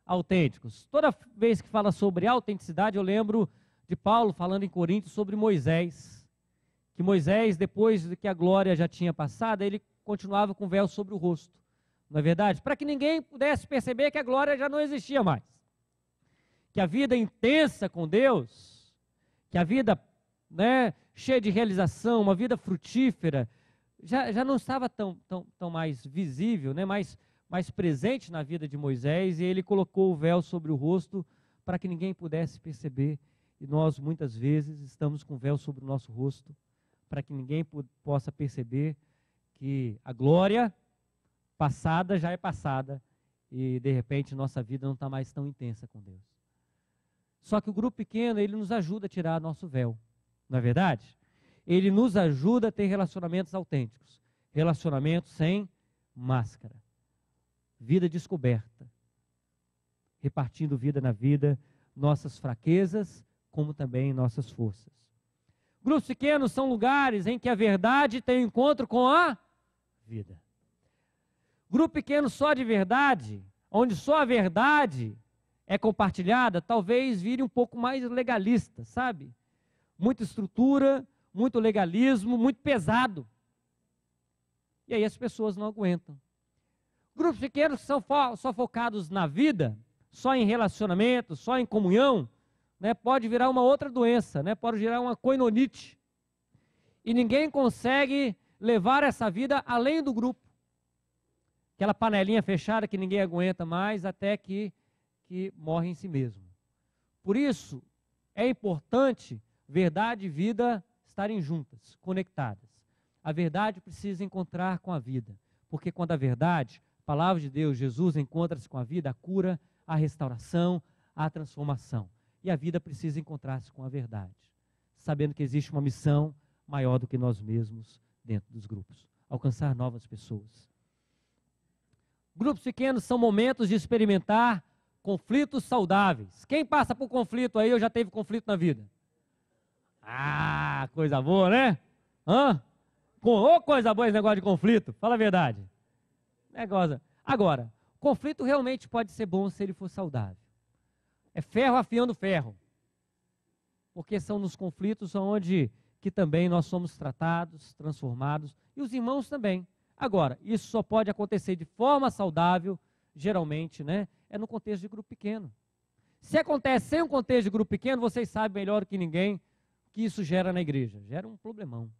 autênticos. Toda vez que fala sobre autenticidade, eu lembro de Paulo falando em Coríntios sobre Moisés. Que Moisés, depois de que a glória já tinha passado, ele continuava com o véu sobre o rosto. Não é verdade? Para que ninguém pudesse perceber que a glória já não existia mais. Que a vida intensa com Deus, que a vida cheia de realização, uma vida frutífera, já não estava tão mais visível, mais presente na vida de Moisés, e ele colocou o véu sobre o rosto para que ninguém pudesse perceber. E nós, muitas vezes, estamos com o véu sobre o nosso rosto, para que ninguém possa perceber que a glória passada já é passada, e de repente nossa vida não está mais tão intensa com Deus. Só que o grupo pequeno, ele nos ajuda a tirar nosso véu, não é verdade? Ele nos ajuda a ter relacionamentos autênticos, relacionamentos sem máscara, vida descoberta, repartindo vida na vida, nossas fraquezas, como também nossas forças. Grupos pequenos são lugares em que a verdade tem encontro com a vida. Grupo pequeno só de verdade, onde só a verdade é compartilhada, talvez vire um pouco mais legalista, sabe? Muita estrutura, muito legalismo, muito pesado. E aí as pessoas não aguentam. Grupos pequenos que são só focados na vida, só em relacionamento, só em comunhão, pode virar uma outra doença, pode virar uma coinonite. E ninguém consegue levar essa vida além do grupo. Aquela panelinha fechada que ninguém aguenta mais, até que morre em si mesmo. Por isso, é importante verdade e vida estarem juntas, conectadas. A verdade precisa encontrar com a vida, porque quando a verdade, a palavra de Deus, Jesus, encontra-se com a vida, a cura, a restauração, a transformação. E a vida precisa encontrar-se com a verdade, sabendo que existe uma missão maior do que nós mesmos dentro dos grupos, alcançar novas pessoas. Grupos pequenos são momentos de experimentar conflitos saudáveis. Quem passa por conflito aí, ou já teve conflito na vida? Ah, coisa boa, né? Ô, coisa boa esse negócio de conflito, fala a verdade. Agora, conflito realmente pode ser bom se ele for saudável. É ferro afiando ferro. Porque são nos conflitos onde que também nós somos tratados, transformados, e os irmãos também. Agora, isso só pode acontecer de forma saudável, geralmente, né? É no contexto de grupo pequeno. Se acontece sem um contexto de grupo pequeno, vocês sabem melhor do que ninguém que isso gera na igreja. Gera um problemão.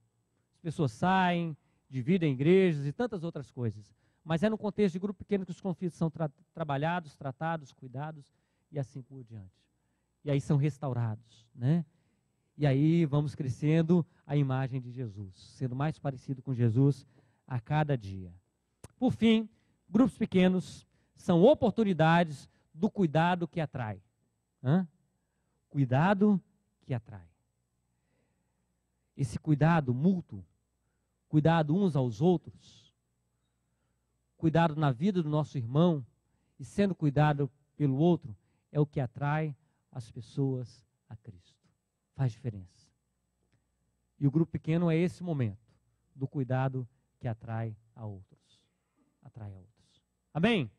As pessoas saem, dividem igrejas e tantas outras coisas. Mas é no contexto de grupo pequeno que os conflitos são trabalhados, tratados, cuidados e assim por diante. E aí são restaurados, né? E aí vamos crescendo a imagem de Jesus, sendo mais parecido com Jesus a cada dia. Por fim, grupos pequenos são oportunidades do cuidado que atrai. Cuidado que atrai. Esse cuidado mútuo, cuidado uns aos outros, cuidado na vida do nosso irmão e sendo cuidado pelo outro, é o que atrai as pessoas a Cristo. Faz diferença. E o grupo pequeno é esse momento do cuidado que atrai a outros. Atrai a outros. Amém?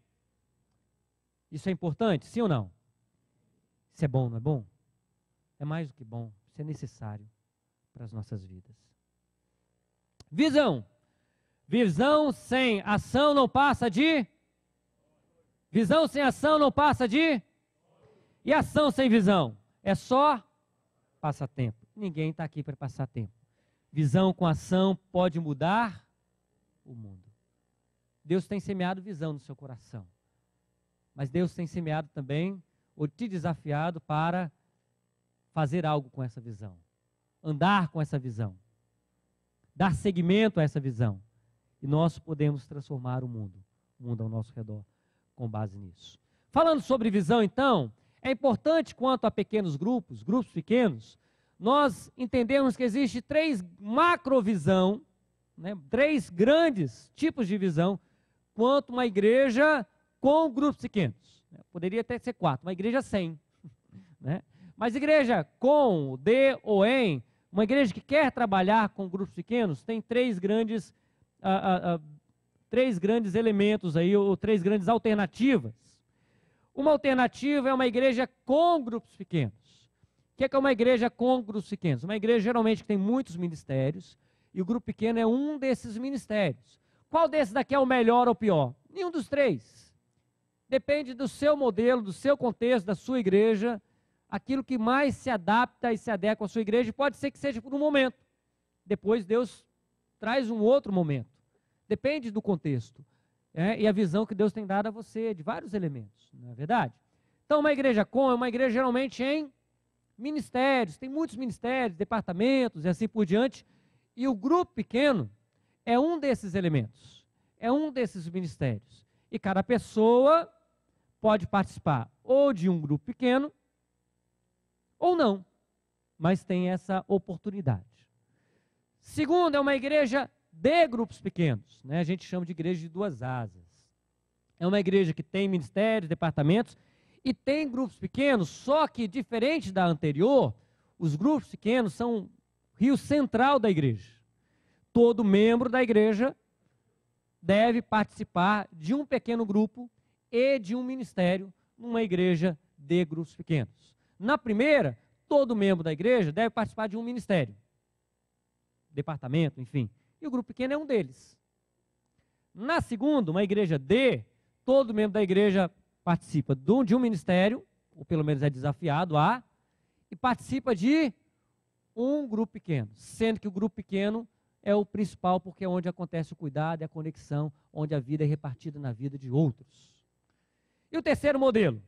Isso é importante, sim ou não? Isso é bom, não é bom? É mais do que bom, isso é necessário para as nossas vidas. Visão. Visão sem ação não passa de? Visão sem ação não passa de? E ação sem visão? É só passatempo. Ninguém está aqui para passar tempo. Visão com ação pode mudar o mundo. Deus tem semeado visão no seu coração. Mas Deus tem semeado também, ou te desafiado para fazer algo com essa visão. Andar com essa visão. Dar seguimento a essa visão. E nós podemos transformar o mundo ao nosso redor, com base nisso. Falando sobre visão, então, é importante quanto a pequenos grupos pequenos, nós entendemos que existe 3 macrovisão, né, 3 grandes tipos de visão, quanto uma igreja com grupos pequenos. Poderia até ser 4, uma igreja sem. Né? Mas igreja com, de ou em, uma igreja que quer trabalhar com grupos pequenos, tem 3 grandes elementos aí, ou 3 grandes alternativas. Uma alternativa é uma igreja com grupos pequenos. O que é uma igreja com grupos pequenos? Uma igreja geralmente que tem muitos ministérios, e o grupo pequeno é um desses ministérios. Qual desses daqui é o melhor ou pior? Nenhum dos 3. Depende do seu modelo, do seu contexto, da sua igreja, aquilo que mais se adapta e se adequa à sua igreja, pode ser que seja por um momento. Depois Deus traz um outro momento. Depende do contexto. E a visão que Deus tem dado a você, de vários elementos, não é verdade? Então, uma igreja com é uma igreja geralmente em ministérios, tem muitos ministérios, departamentos e assim por diante, e o grupo pequeno é um desses elementos, é um desses ministérios. E cada pessoa pode participar ou de um grupo pequeno, ou não, mas tem essa oportunidade. Segundo, é uma igreja de grupos pequenos, né? A gente chama de igreja de 2 asas. É uma igreja que tem ministérios, departamentos e tem grupos pequenos, só que diferente da anterior, os grupos pequenos são o rio central da igreja. Todo membro da igreja deve participar de um pequeno grupo e de um ministério numa igreja de grupos pequenos. Na primeira, todo membro da igreja deve participar de um ministério, departamento, enfim. E o grupo pequeno é um deles. Na segunda, uma igreja D, todo membro da igreja participa de um ministério, ou pelo menos é desafiado a, e participa de um grupo pequeno, sendo que o grupo pequeno é o principal porque é onde acontece o cuidado e a conexão, onde a vida é repartida na vida de outros. E o terceiro modelo,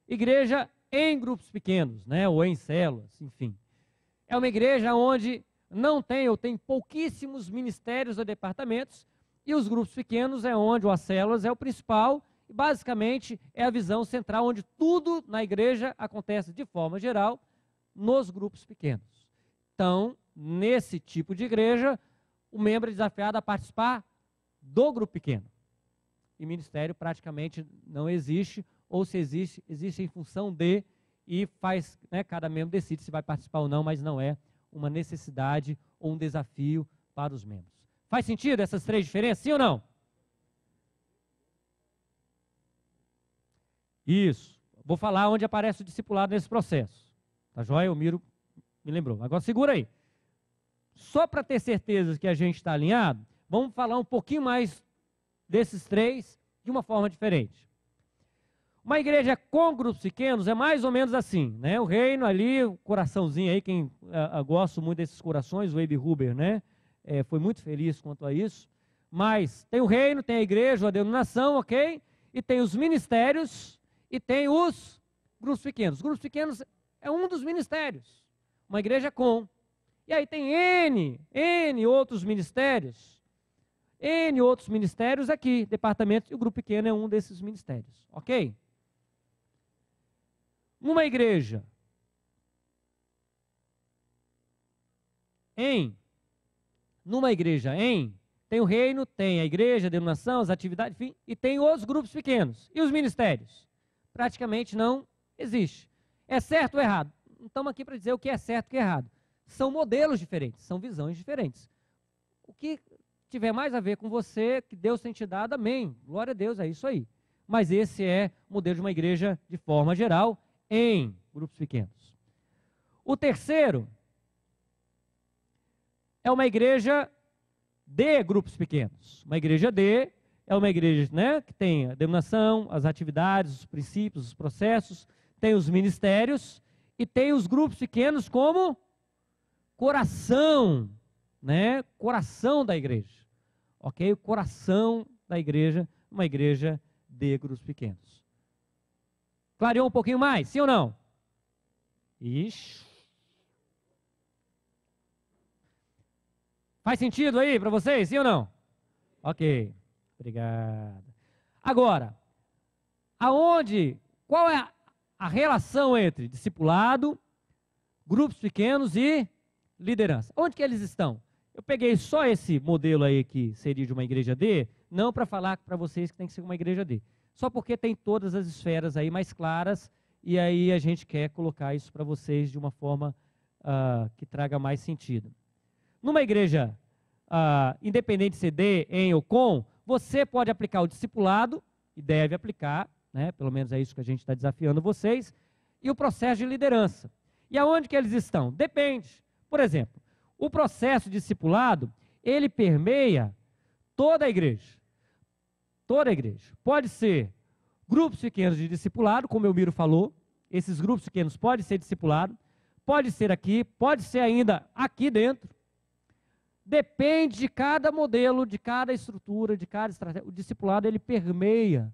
igreja em grupos pequenos, né, ou em células, enfim. É uma igreja onde não tem ou tem pouquíssimos ministérios ou departamentos, e os grupos pequenos é onde, ou as células, é o principal, e basicamente é a visão central, onde tudo na igreja acontece de forma geral, nos grupos pequenos. Então, nesse tipo de igreja, o membro é desafiado a participar do grupo pequeno. E ministério praticamente não existe, ou se existe, existe em função de, e faz, né, cada membro decide se vai participar ou não, mas não é uma necessidade ou um desafio para os membros. Faz sentido essas três diferenças, sim ou não? Isso. Vou falar onde aparece o discipulado nesse processo. Tá joia? O Miro me lembrou. Agora segura aí. Só para ter certeza que a gente está alinhado, vamos falar um pouquinho mais desses três de uma forma diferente. Uma igreja com grupos pequenos é mais ou menos assim, né? O reino ali, o coraçãozinho aí, quem gosta muito desses corações, o Abe Huber, né? Foi muito feliz quanto a isso. Mas tem o reino, tem a igreja, a denominação, ok? E tem os ministérios e tem os grupos pequenos. Os grupos pequenos é um dos ministérios. Uma igreja com. E aí tem N outros ministérios. N outros ministérios aqui, departamentos, e o grupo pequeno é um desses ministérios, ok? Numa igreja, tem o reino, tem a igreja, a denominação, as atividades, enfim, e tem os grupos pequenos. E os ministérios? Praticamente não existe. É certo ou errado? Não estamos aqui para dizer o que é certo e o que é errado. São modelos diferentes, são visões diferentes. O que tiver mais a ver com você, que Deus tem te dado, amém. Glória a Deus, é isso aí. Mas esse é o modelo de uma igreja de forma geral, em grupos pequenos. O terceiro é uma igreja de grupos pequenos. Uma igreja de é uma igreja, né, que tem a denominação, as atividades, os princípios, os processos, tem os ministérios e tem os grupos pequenos como coração, né? Coração da igreja, ok? O coração da igreja, uma igreja de grupos pequenos. Clareou um pouquinho mais, sim ou não? Ixi. Faz sentido aí para vocês, sim ou não? Ok, obrigado. Agora, qual é a relação entre discipulado, grupos pequenos e liderança? Onde que eles estão? Eu peguei só esse modelo aí que seria de uma igreja D, não para falar para vocês que tem que ser uma igreja D. Só porque tem todas as esferas aí mais claras, e aí a gente quer colocar isso para vocês de uma forma que traga mais sentido. Numa igreja, independente de ser D, em ou com, você pode aplicar o discipulado, e deve aplicar, né? Pelo menos é isso que a gente está desafiando vocês, e o processo de liderança. E aonde que eles estão? Depende. Por exemplo, o processo de discipulado, ele permeia toda a igreja. Toda a igreja. Pode ser grupos pequenos de discipulado, como o Miro falou, esses grupos pequenos podem ser discipulados, pode ser aqui, pode ser ainda aqui dentro. Depende de cada modelo, de cada estrutura, de cada estratégia. O discipulado, ele permeia.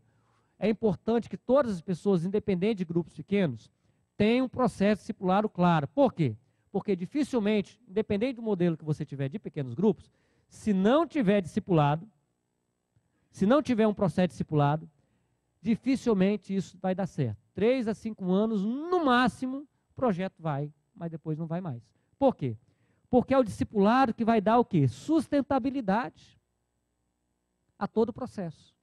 É importante que todas as pessoas, independente de grupos pequenos, tenham um processo discipulado claro. Por quê? Porque dificilmente, independente do modelo que você tiver de pequenos grupos, se não tiver discipulado, se não tiver um processo discipulado, dificilmente isso vai dar certo. 3 a 5 anos, no máximo, o projeto vai, mas depois não vai mais. Por quê? Porque é o discipulado que vai dar o quê? Sustentabilidade a todo o processo.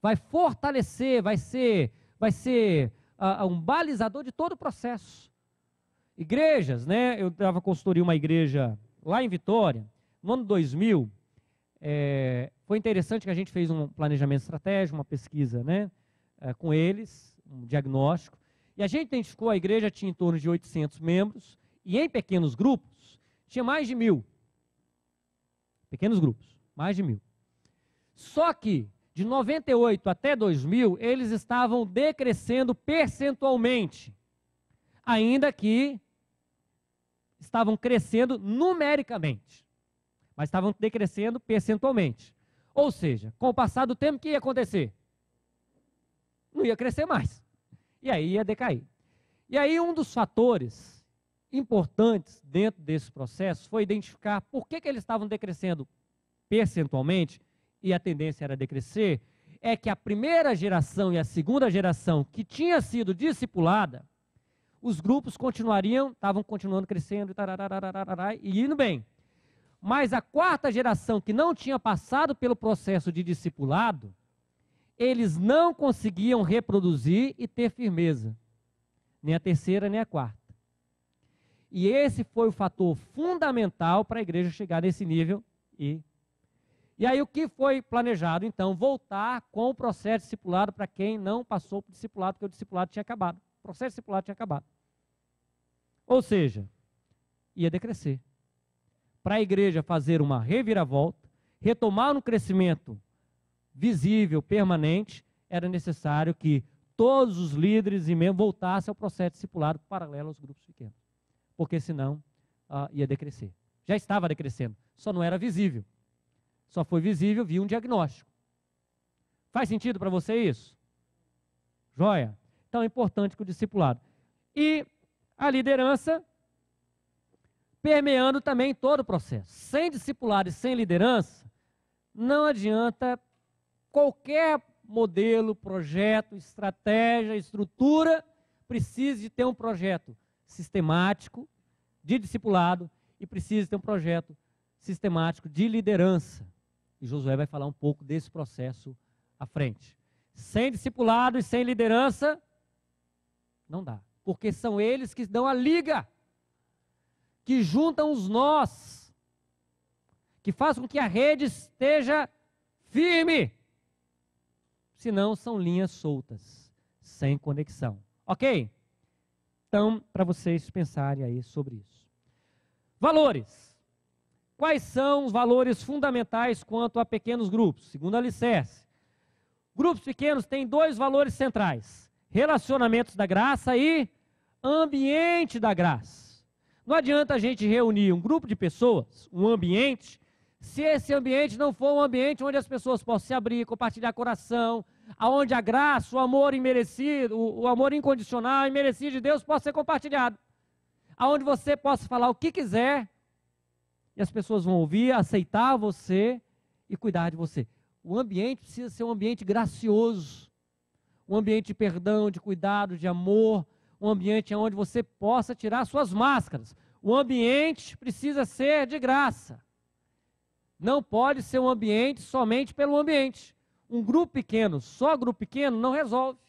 Vai fortalecer, vai ser um balizador de todo o processo. Igrejas, né? Eu dava consultoria uma igreja lá em Vitória, no ano 2000, foi interessante que a gente fez um planejamento estratégico, uma pesquisa, né, com eles, um diagnóstico, e a gente identificou, a igreja tinha em torno de 800 membros, e em pequenos grupos, tinha mais de 1.000. Pequenos grupos, mais de 1.000. Só que, de 98 até 2000, eles estavam decrescendo percentualmente, ainda que estavam crescendo numericamente, mas estavam decrescendo percentualmente. Ou seja, com o passar do tempo, o que ia acontecer? Não ia crescer mais. E aí ia decair. E aí um dos fatores importantes dentro desse processo foi identificar por que eles estavam decrescendo percentualmente, e a tendência era decrescer, é que a primeira geração e a segunda geração que tinha sido discipulada, os grupos estavam continuando crescendo e indo bem. Mas a quarta geração que não tinha passado pelo processo de discipulado, eles não conseguiam reproduzir e ter firmeza. Nem a terceira, nem a quarta. E esse foi o fator fundamental para a igreja chegar nesse nível. E aí o que foi planejado, então? Voltar com o processo discipulado para quem não passou por discipulado, porque o discipulado tinha acabado. O processo discipulado tinha acabado. Ou seja, ia decrescer. Para a igreja fazer uma reviravolta, retomar um crescimento visível, permanente, era necessário que todos os líderes e membros voltassem ao processo discipulado paralelo aos grupos pequenos. Porque senão ia decrescer. Já estava decrescendo, só não era visível. Só foi visível via um diagnóstico. Faz sentido para você isso? Joia? Então é importante que o discipulado. E a liderança permeando também todo o processo. Sem discipulado e sem liderança, não adianta qualquer modelo, projeto, estratégia, estrutura, precisa de ter um projeto sistemático de discipulado e precisa ter um projeto sistemático de liderança. E Josué vai falar um pouco desse processo à frente. Sem discipulado e sem liderança, não dá. Porque são eles que dão a liga, que juntam os nós, que fazem com que a rede esteja firme. Senão são linhas soltas, sem conexão. Ok? Então, para vocês pensarem aí sobre isso. Valores. Quais são os valores fundamentais quanto a pequenos grupos? Segundo a Alicerce, grupos pequenos têm 2 valores centrais: relacionamentos da graça e ambiente da graça. Não adianta a gente reunir um grupo de pessoas, um ambiente, se esse ambiente não for um ambiente onde as pessoas possam se abrir, compartilhar coração, aonde a graça, o amor imerecido, o amor incondicional e merecido de Deus possa ser compartilhado. Aonde você possa falar o que quiser, e as pessoas vão ouvir, aceitar você e cuidar de você. O ambiente precisa ser um ambiente gracioso, um ambiente de perdão, de cuidado, de amor, um ambiente onde você possa tirar suas máscaras. O ambiente precisa ser de graça. Não pode ser um ambiente somente pelo ambiente. Um grupo pequeno, só grupo pequeno, não resolve.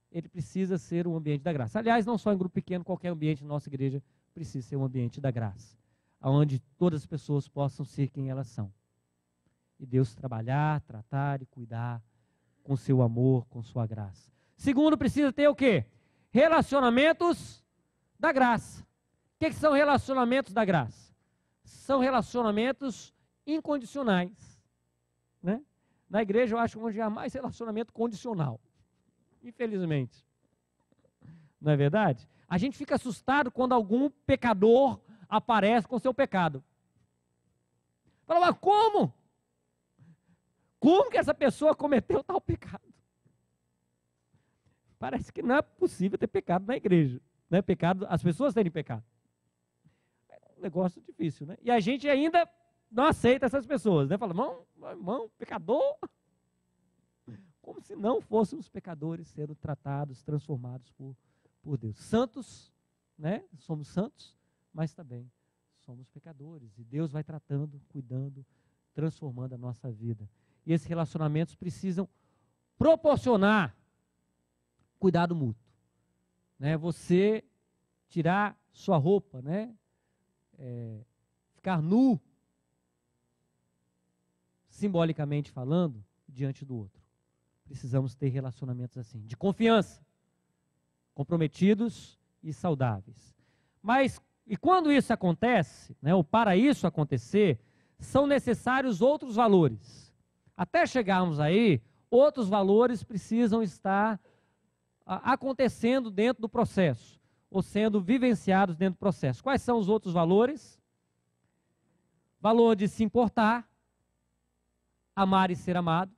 Ele precisa ser um ambiente da graça. Aliás, não só em grupo pequeno, qualquer ambiente na nossa igreja precisa ser um ambiente da graça, onde todas as pessoas possam ser quem elas são. E Deus trabalhar, tratar e cuidar com seu amor, com sua graça. Segundo, precisa ter o quê? Relacionamentos da graça. O que são relacionamentos da graça? São relacionamentos incondicionais. Né? Na igreja eu acho onde há mais relacionamento condicional. Infelizmente. Não é verdade? A gente fica assustado quando algum pecador aparece com seu pecado. Fala, mas como? Como que essa pessoa cometeu tal pecado? Parece que não é possível ter pecado na igreja. Não é pecado, as pessoas terem pecado. É um negócio difícil, né? E a gente ainda não aceita essas pessoas, né? Fala, irmão, pecador. Como se não fôssemos pecadores sendo tratados, transformados por Deus. Santos, né? Somos santos, mas também somos pecadores. E Deus vai tratando, cuidando, transformando a nossa vida. E esses relacionamentos precisam proporcionar cuidado mútuo. Né? Você tirar sua roupa, né? Ficar nu, simbolicamente falando, diante do outro. Precisamos ter relacionamentos assim, de confiança, comprometidos e saudáveis. Mas, e quando isso acontece, né, ou para isso acontecer, são necessários outros valores. Até chegarmos aí, outros valores precisam estar acontecendo dentro do processo, ou sendo vivenciados dentro do processo. Quais são os outros valores? Valor de se importar, amar e ser amado.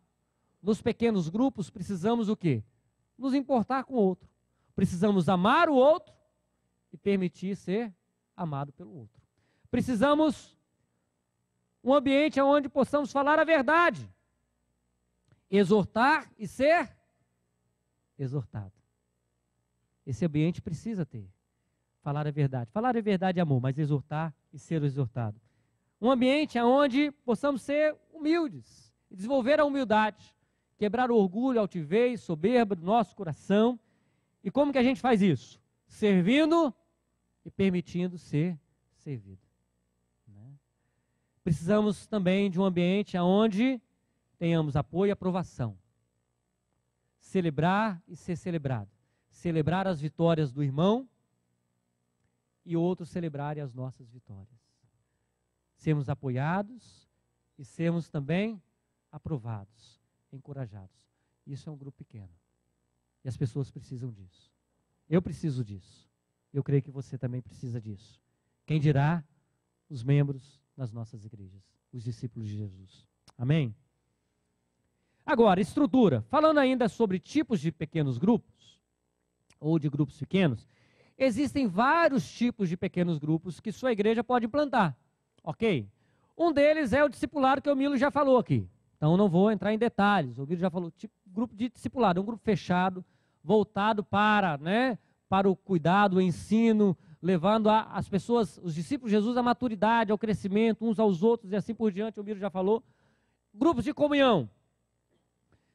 Nos pequenos grupos precisamos o quê? Nos importar com o outro. Precisamos amar o outro e permitir ser amado pelo outro. Precisamos um ambiente onde possamos falar a verdade, exortar e ser exortado. Esse ambiente precisa ter. Falar a verdade. Falar a verdade é amor, mas exortar e ser exortado. Um ambiente onde possamos ser humildes, desenvolver a humildade, quebrar o orgulho, a altivez, soberba do nosso coração. E como que a gente faz isso? Servindo e permitindo ser servido. Precisamos também de um ambiente onde tenhamos apoio e aprovação. Celebrar e ser celebrado. Celebrar as vitórias do irmão e outros celebrarem as nossas vitórias. Sermos apoiados e sermos também aprovados, encorajados. Isso é um grupo pequeno. E as pessoas precisam disso. Eu preciso disso. Eu creio que você também precisa disso. Quem dirá os membros nas nossas igrejas, os discípulos de Jesus. Amém? Agora, estrutura. Falando ainda sobre tipos de pequenos grupos, ou de grupos pequenos, existem vários tipos de pequenos grupos que sua igreja pode implantar, ok? Um deles é o discipulado, que o Milo já falou aqui. Então, não vou entrar em detalhes. O Milo já falou, tipo, grupo de discipulado, um grupo fechado, voltado para o cuidado, o ensino, levando as pessoas, os discípulos de Jesus, à maturidade, ao crescimento, uns aos outros, e assim por diante, o Miro já falou. Grupos de comunhão.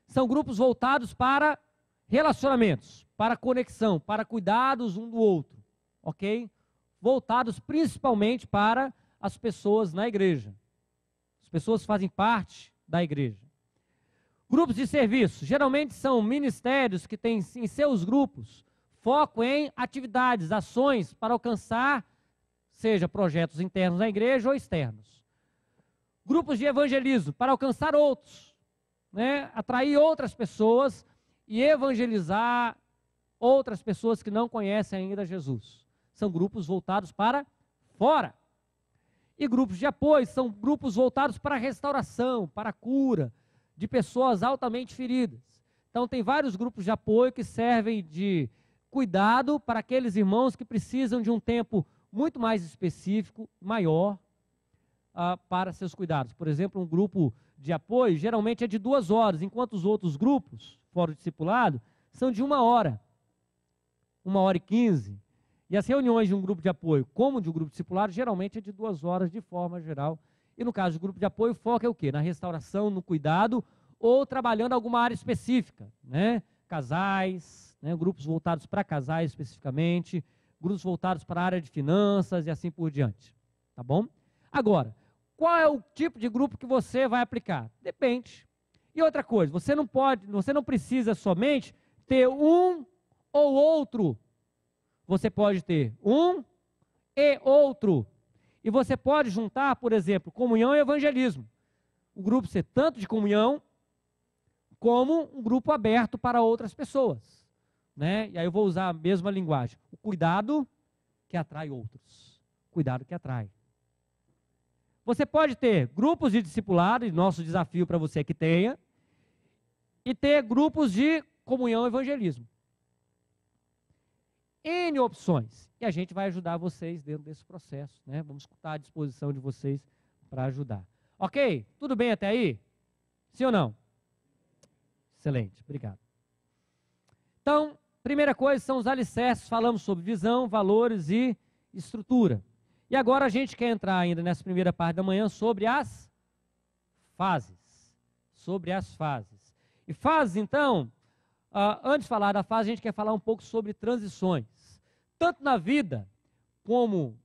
São grupos voltados para relacionamentos, para conexão, para cuidados um do outro, ok? Voltados principalmente para as pessoas na igreja. As pessoas fazem parte da igreja. Grupos de serviço, geralmente são ministérios que têm em seus grupos foco em atividades, ações para alcançar, seja projetos internos da igreja ou externos. Grupos de evangelismo, para alcançar outros, atrair outras pessoas e evangelizar outras pessoas que não conhecem ainda Jesus. São grupos voltados para fora. E grupos de apoio são grupos voltados para a restauração, para a cura de pessoas altamente feridas. Então tem vários grupos de apoio que servem de cuidado para aqueles irmãos que precisam de um tempo muito mais específico, maior, para seus cuidados. Por exemplo, um grupo de apoio geralmente é de 2 horas, enquanto os outros grupos, fora o discipulado, são de 1 hora, 1h15. E as reuniões de um grupo de apoio, como de um grupo discipulado, geralmente é de 2 horas de forma geral. E no caso do grupo de apoio, o foco é o quê? Na restauração, no cuidado, ou trabalhando alguma área específica, Casais, grupos voltados para casais especificamente, grupos voltados para a área de finanças e assim por diante. Tá bom? Agora, qual é o tipo de grupo que você vai aplicar? Depende. E outra coisa, você não precisa somente ter um ou outro. Você pode ter um e outro. E você pode juntar, por exemplo, comunhão e evangelismo. O grupo ser tanto de comunhão, como um grupo aberto para outras pessoas. E aí eu vou usar a mesma linguagem. O cuidado que atrai outros. Cuidado que atrai. Você pode ter grupos de discipulado, e nosso desafio para você é que tenha, e ter grupos de comunhão e evangelismo. N opções. E a gente vai ajudar vocês dentro desse processo. Vamos estar à disposição de vocês para ajudar. Ok? Tudo bem até aí? Sim ou não? Excelente, obrigado. Então, primeira coisa são os alicerces. Falamos sobre visão, valores e estrutura. E agora a gente quer entrar ainda nessa primeira parte da manhã sobre as fases. Sobre as fases. E fases, então, antes de falar da fase, a gente quer falar um pouco sobre transições. Tanto na vida, como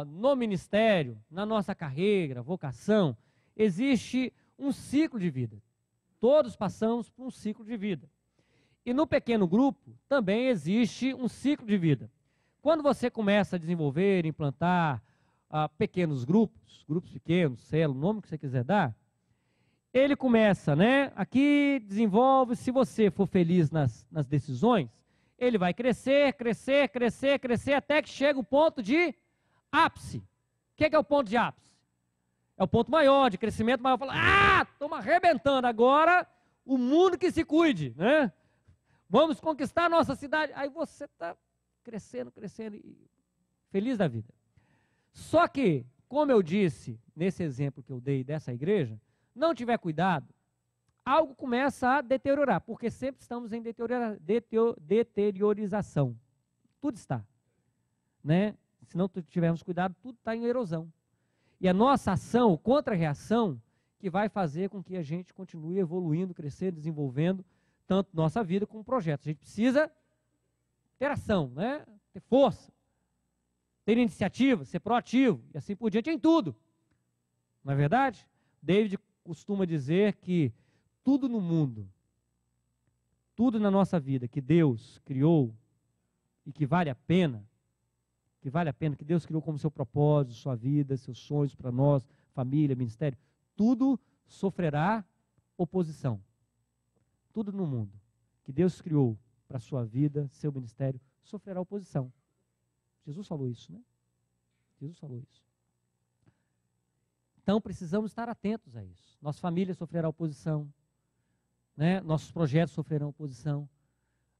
no ministério, na nossa carreira, vocação, existe um ciclo de vida. Todos passamos por um ciclo de vida. E no pequeno grupo, também existe um ciclo de vida. Quando você começa a desenvolver, implantar pequenos grupos pequenos, célula, o nome que você quiser dar, ele começa, aqui desenvolve, se você for feliz nas decisões, ele vai crescer, crescer, crescer, crescer, até que chega o ponto de ápice. O que é o ponto de ápice? É o ponto maior, de crescimento maior. Fala, estamos arrebentando, agora o mundo que se cuide, Vamos conquistar a nossa cidade. Aí você está crescendo, crescendo, e feliz da vida. Só que, como eu disse, nesse exemplo que eu dei dessa igreja, não tiver cuidado, algo começa a deteriorar, porque sempre estamos em deteriorização. Tudo está. Né? Se não tivermos cuidado, tudo está em erosão. E a nossa ação, contra-reação, que vai fazer com que a gente continue evoluindo, crescendo, desenvolvendo, tanto nossa vida como projetos. A gente precisa ter ação, né? Ter força, ter iniciativa, ser proativo, e assim por diante em tudo. Não é verdade? David costuma dizer que tudo no mundo, tudo na nossa vida que Deus criou e que vale a pena, que Deus criou como seu propósito, sua vida, seus sonhos para nós, família, ministério, tudo sofrerá oposição. Tudo no mundo que Deus criou para a sua vida, seu ministério, sofrerá oposição. Jesus falou isso, né? Jesus falou isso. Então precisamos estar atentos a isso. Nossa família sofrerá oposição, né? Nossos projetos sofrerão oposição.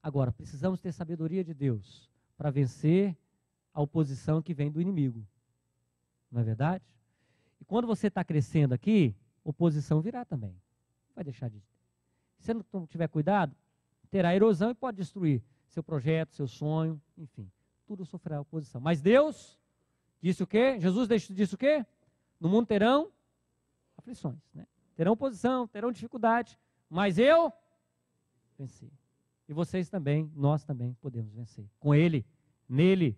Agora, precisamos ter sabedoria de Deus para vencer a oposição que vem do inimigo. Não é verdade? E quando você está crescendo aqui, oposição virá também. Não vai deixar de ter. Se você não tiver cuidado, terá erosão e pode destruir seu projeto, seu sonho, enfim. Tudo sofrerá oposição. Mas Deus disse o quê? Jesus disse o quê? No mundo terão aflições, né? Terão oposição, terão dificuldade, mas eu venci. E vocês também, nós também podemos vencer. Com Ele, nele.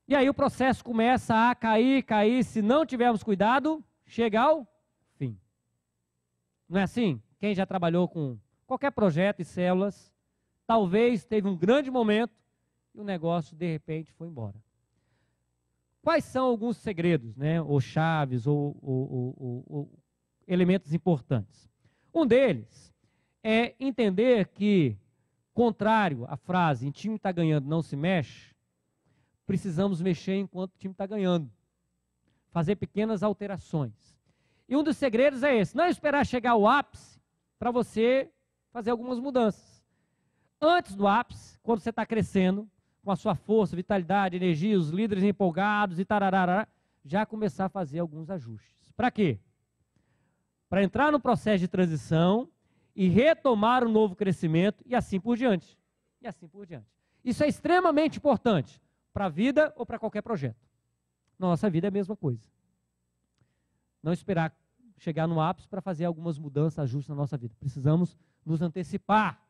E aí o processo começa a cair, se não tivermos cuidado, chega ao fim. Não é assim? Quem já trabalhou com qualquer projeto e células, talvez teve um grande momento e o negócio de repente foi embora. Quais são alguns segredos, né? Ou chaves, ou elementos importantes? Um deles é entender que, contrário à frase, em time está ganhando, não se mexe, precisamos mexer enquanto o time está ganhando. Fazer pequenas alterações. E um dos segredos é esse, não esperar chegar ao ápice para você fazer algumas mudanças. Antes do ápice, quando você está crescendo, com a sua força, vitalidade, energia, os líderes empolgados e tararara, já começar a fazer alguns ajustes. Para quê? Para entrar no processo de transição e retomar um novo crescimento e assim por diante. E assim por diante. Isso é extremamente importante para a vida ou para qualquer projeto. Na nossa vida é a mesma coisa. Não esperar chegar no ápice para fazer algumas mudanças, ajustes na nossa vida. Precisamos nos antecipar.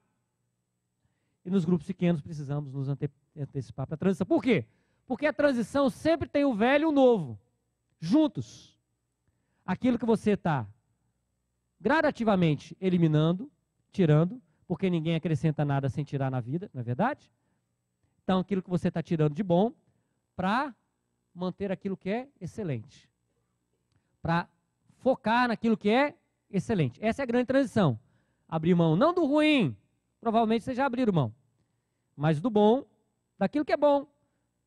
E nos grupos pequenos precisamos nos antecipar para a transição. Por quê? Porque a transição sempre tem o velho e o novo, juntos. Aquilo que você está gradativamente eliminando, tirando, porque ninguém acrescenta nada sem tirar na vida, não é verdade? Então, aquilo que você está tirando de bom, para manter aquilo que é excelente. Para focar naquilo que é excelente. Essa é a grande transição. Abrir mão não do ruim, provavelmente vocês já abriram mão, mas do bom, daquilo que é bom.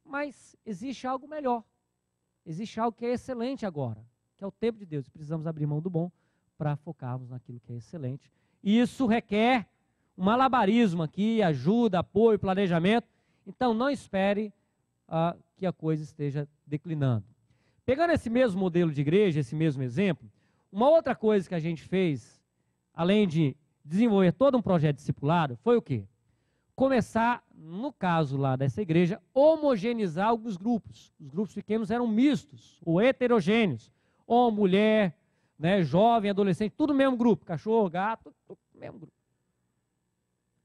Mas existe algo melhor. Existe algo que é excelente agora, que é o tempo de Deus. Precisamos abrir mão do bom para focarmos naquilo que é excelente. E isso requer um malabarismo aqui, ajuda, apoio, planejamento. Então não espere que a coisa esteja declinando. Pegando esse mesmo modelo de igreja, esse mesmo exemplo, uma outra coisa que a gente fez, além de desenvolver todo um projeto discipulado, foi o quê? Começar, no caso lá dessa igreja, homogeneizar alguns grupos. Os grupos pequenos eram mistos, ou heterogêneos. Homem, mulher, né, jovem, adolescente, tudo no mesmo grupo. Cachorro, gato, tudo no mesmo grupo.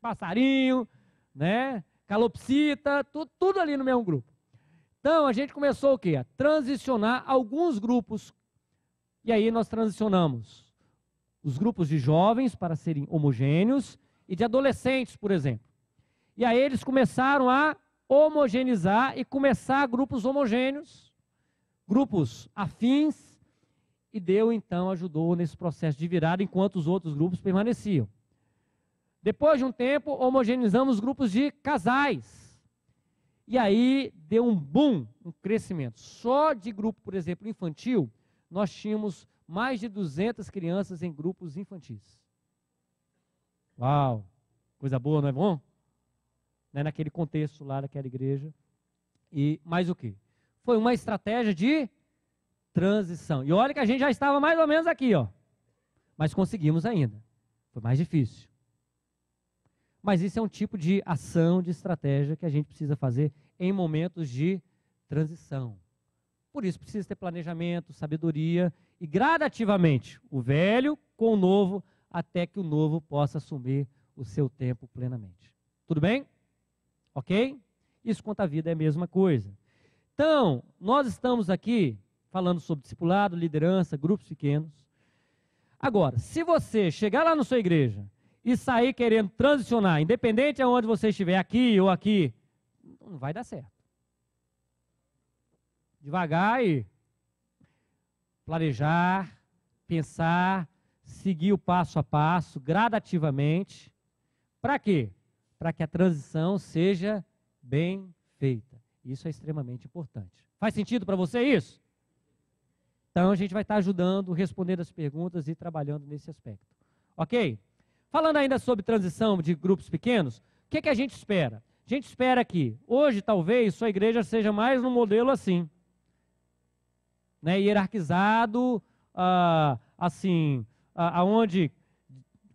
Passarinho, né, calopsita, tudo ali no mesmo grupo. Então, a gente começou o quê? A transicionar alguns grupos. E aí nós transicionamos os grupos de jovens para serem homogêneos e de adolescentes, por exemplo. E aí eles começaram a homogeneizar e começar grupos homogêneos, grupos afins, e Deus então ajudou nesse processo de virada enquanto os outros grupos permaneciam. Depois de um tempo, homogeneizamos grupos de casais. E aí deu um boom, um crescimento. Só de grupo, por exemplo, infantil, nós tínhamos mais de 200 crianças em grupos infantis. Uau! Coisa boa, não é bom? Né, naquele contexto lá daquela igreja. E mais o quê? Foi uma estratégia de transição. E olha que a gente já estava mais ou menos aqui, ó. Mas conseguimos ainda. Foi mais difícil. Mas isso é um tipo de ação, de estratégia que a gente precisa fazer em momentos de transição. Por isso precisa ter planejamento, sabedoria e gradativamente o velho com o novo, até que o novo possa assumir o seu tempo plenamente. Tudo bem? Ok? Isso quanto à vida é a mesma coisa. Então, nós estamos aqui falando sobre discipulado, liderança, grupos pequenos. Agora, se você chegar lá na sua igreja e sair querendo transicionar, independente de onde você estiver, aqui ou aqui, não vai dar certo. Devagar e planejar, pensar, seguir o passo a passo, gradativamente. Para quê? Para que a transição seja bem feita. Isso é extremamente importante. Faz sentido para você isso? Então a gente vai estar ajudando, respondendo as perguntas e trabalhando nesse aspecto. Ok? Falando ainda sobre transição de grupos pequenos, o que a gente espera? A gente espera que hoje talvez sua igreja seja mais um modelo assim, né, hierarquizado, assim, aonde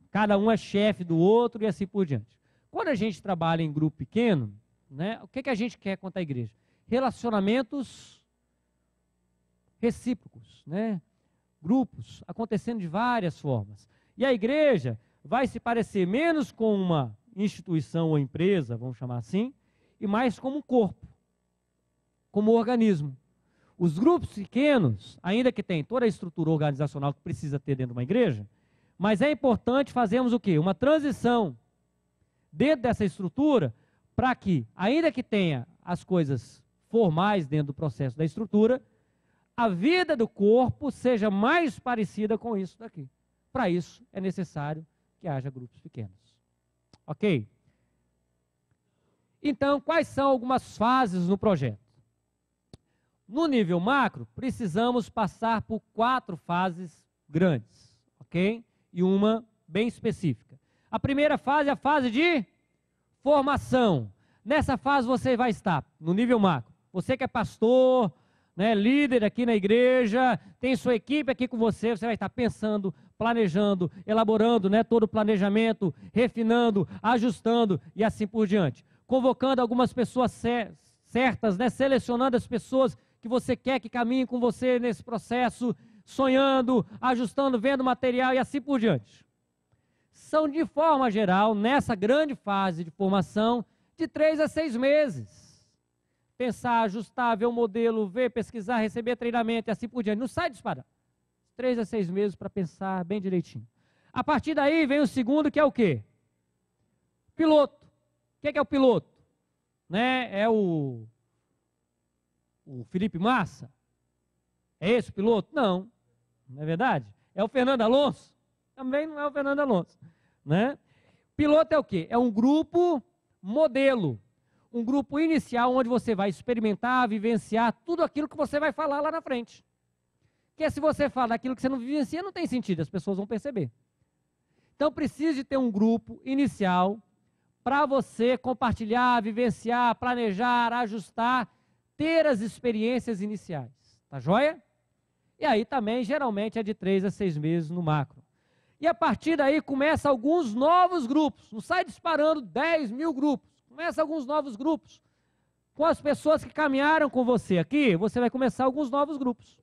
cada um é chefe do outro e assim por diante. Quando a gente trabalha em grupo pequeno, né, o que a gente quer quanto à igreja? Relacionamentos recíprocos, né? Grupos acontecendo de várias formas. E a igreja vai se parecer menos com uma instituição ou empresa, vamos chamar assim, e mais como um corpo, como um organismo. Os grupos pequenos, ainda que tem toda a estrutura organizacional que precisa ter dentro de uma igreja, mas é importante fazermos o quê? Uma transição dentro dessa estrutura para que, ainda que tenha as coisas formais dentro do processo da estrutura, a vida do corpo seja mais parecida com isso daqui. Para isso é necessário que haja grupos pequenos. Ok? Então, quais são algumas fases no projeto? No nível macro, precisamos passar por 4 fases grandes, ok? E uma bem específica. A primeira fase é a fase de formação. Nessa fase você vai estar no nível macro. Você que é pastor, né, líder aqui na igreja, tem sua equipe aqui com você, você vai estar pensando, planejando, elaborando, né, todo o planejamento, refinando, ajustando e assim por diante. Convocando algumas pessoas certas, né, selecionando as pessoas que você quer que caminhem com você nesse processo, sonhando, ajustando, vendo material e assim por diante. São, de forma geral, nessa grande fase de formação, de 3 a 6 meses. Pensar, ajustar, ver o modelo, ver, pesquisar, receber treinamento e assim por diante. Não sai disparando. 3 a 6 meses para pensar bem direitinho. A partir daí vem o segundo, que é o quê? Piloto. O que é o piloto? Né? É o Felipe Massa? É esse o piloto? Não. Não é verdade? É o Fernando Alonso? Também não é o Fernando Alonso. Né? Piloto é o quê? É um grupo modelo. Um grupo inicial onde você vai experimentar, vivenciar tudo aquilo que você vai falar lá na frente. Porque se você fala daquilo que você não vivencia, não tem sentido, as pessoas vão perceber. Então precisa de ter um grupo inicial para você compartilhar, vivenciar, planejar, ajustar, ter as experiências iniciais. Tá joia? E aí também, geralmente, é de 3 a 6 meses no macro. E a partir daí começa alguns novos grupos. Não sai disparando 10 mil grupos. Começa alguns novos grupos. Com as pessoas que caminharam com você aqui, você vai começar alguns novos grupos.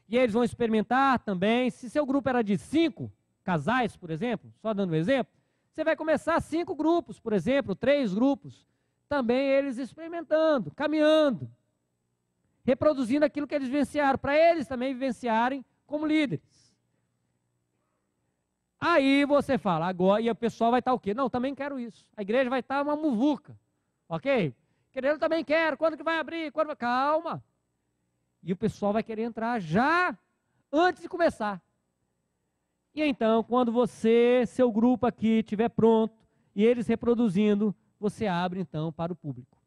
E eles vão experimentar também. Se seu grupo era de 5 casais, por exemplo, só dando um exemplo, você vai começar 5 grupos, por exemplo, 3 grupos. Também eles experimentando, caminhando, reproduzindo aquilo que eles vivenciaram, para eles também vivenciarem como líderes. Aí você fala, agora, e o pessoal vai estar o quê? Não, também quero isso. A igreja vai estar uma muvuca, ok? Querendo, também quero. Quando que vai abrir? Quando... Calma. E o pessoal vai querer entrar já antes de começar. E então, quando seu grupo aqui estiver pronto, e eles reproduzindo, você abre então para o público.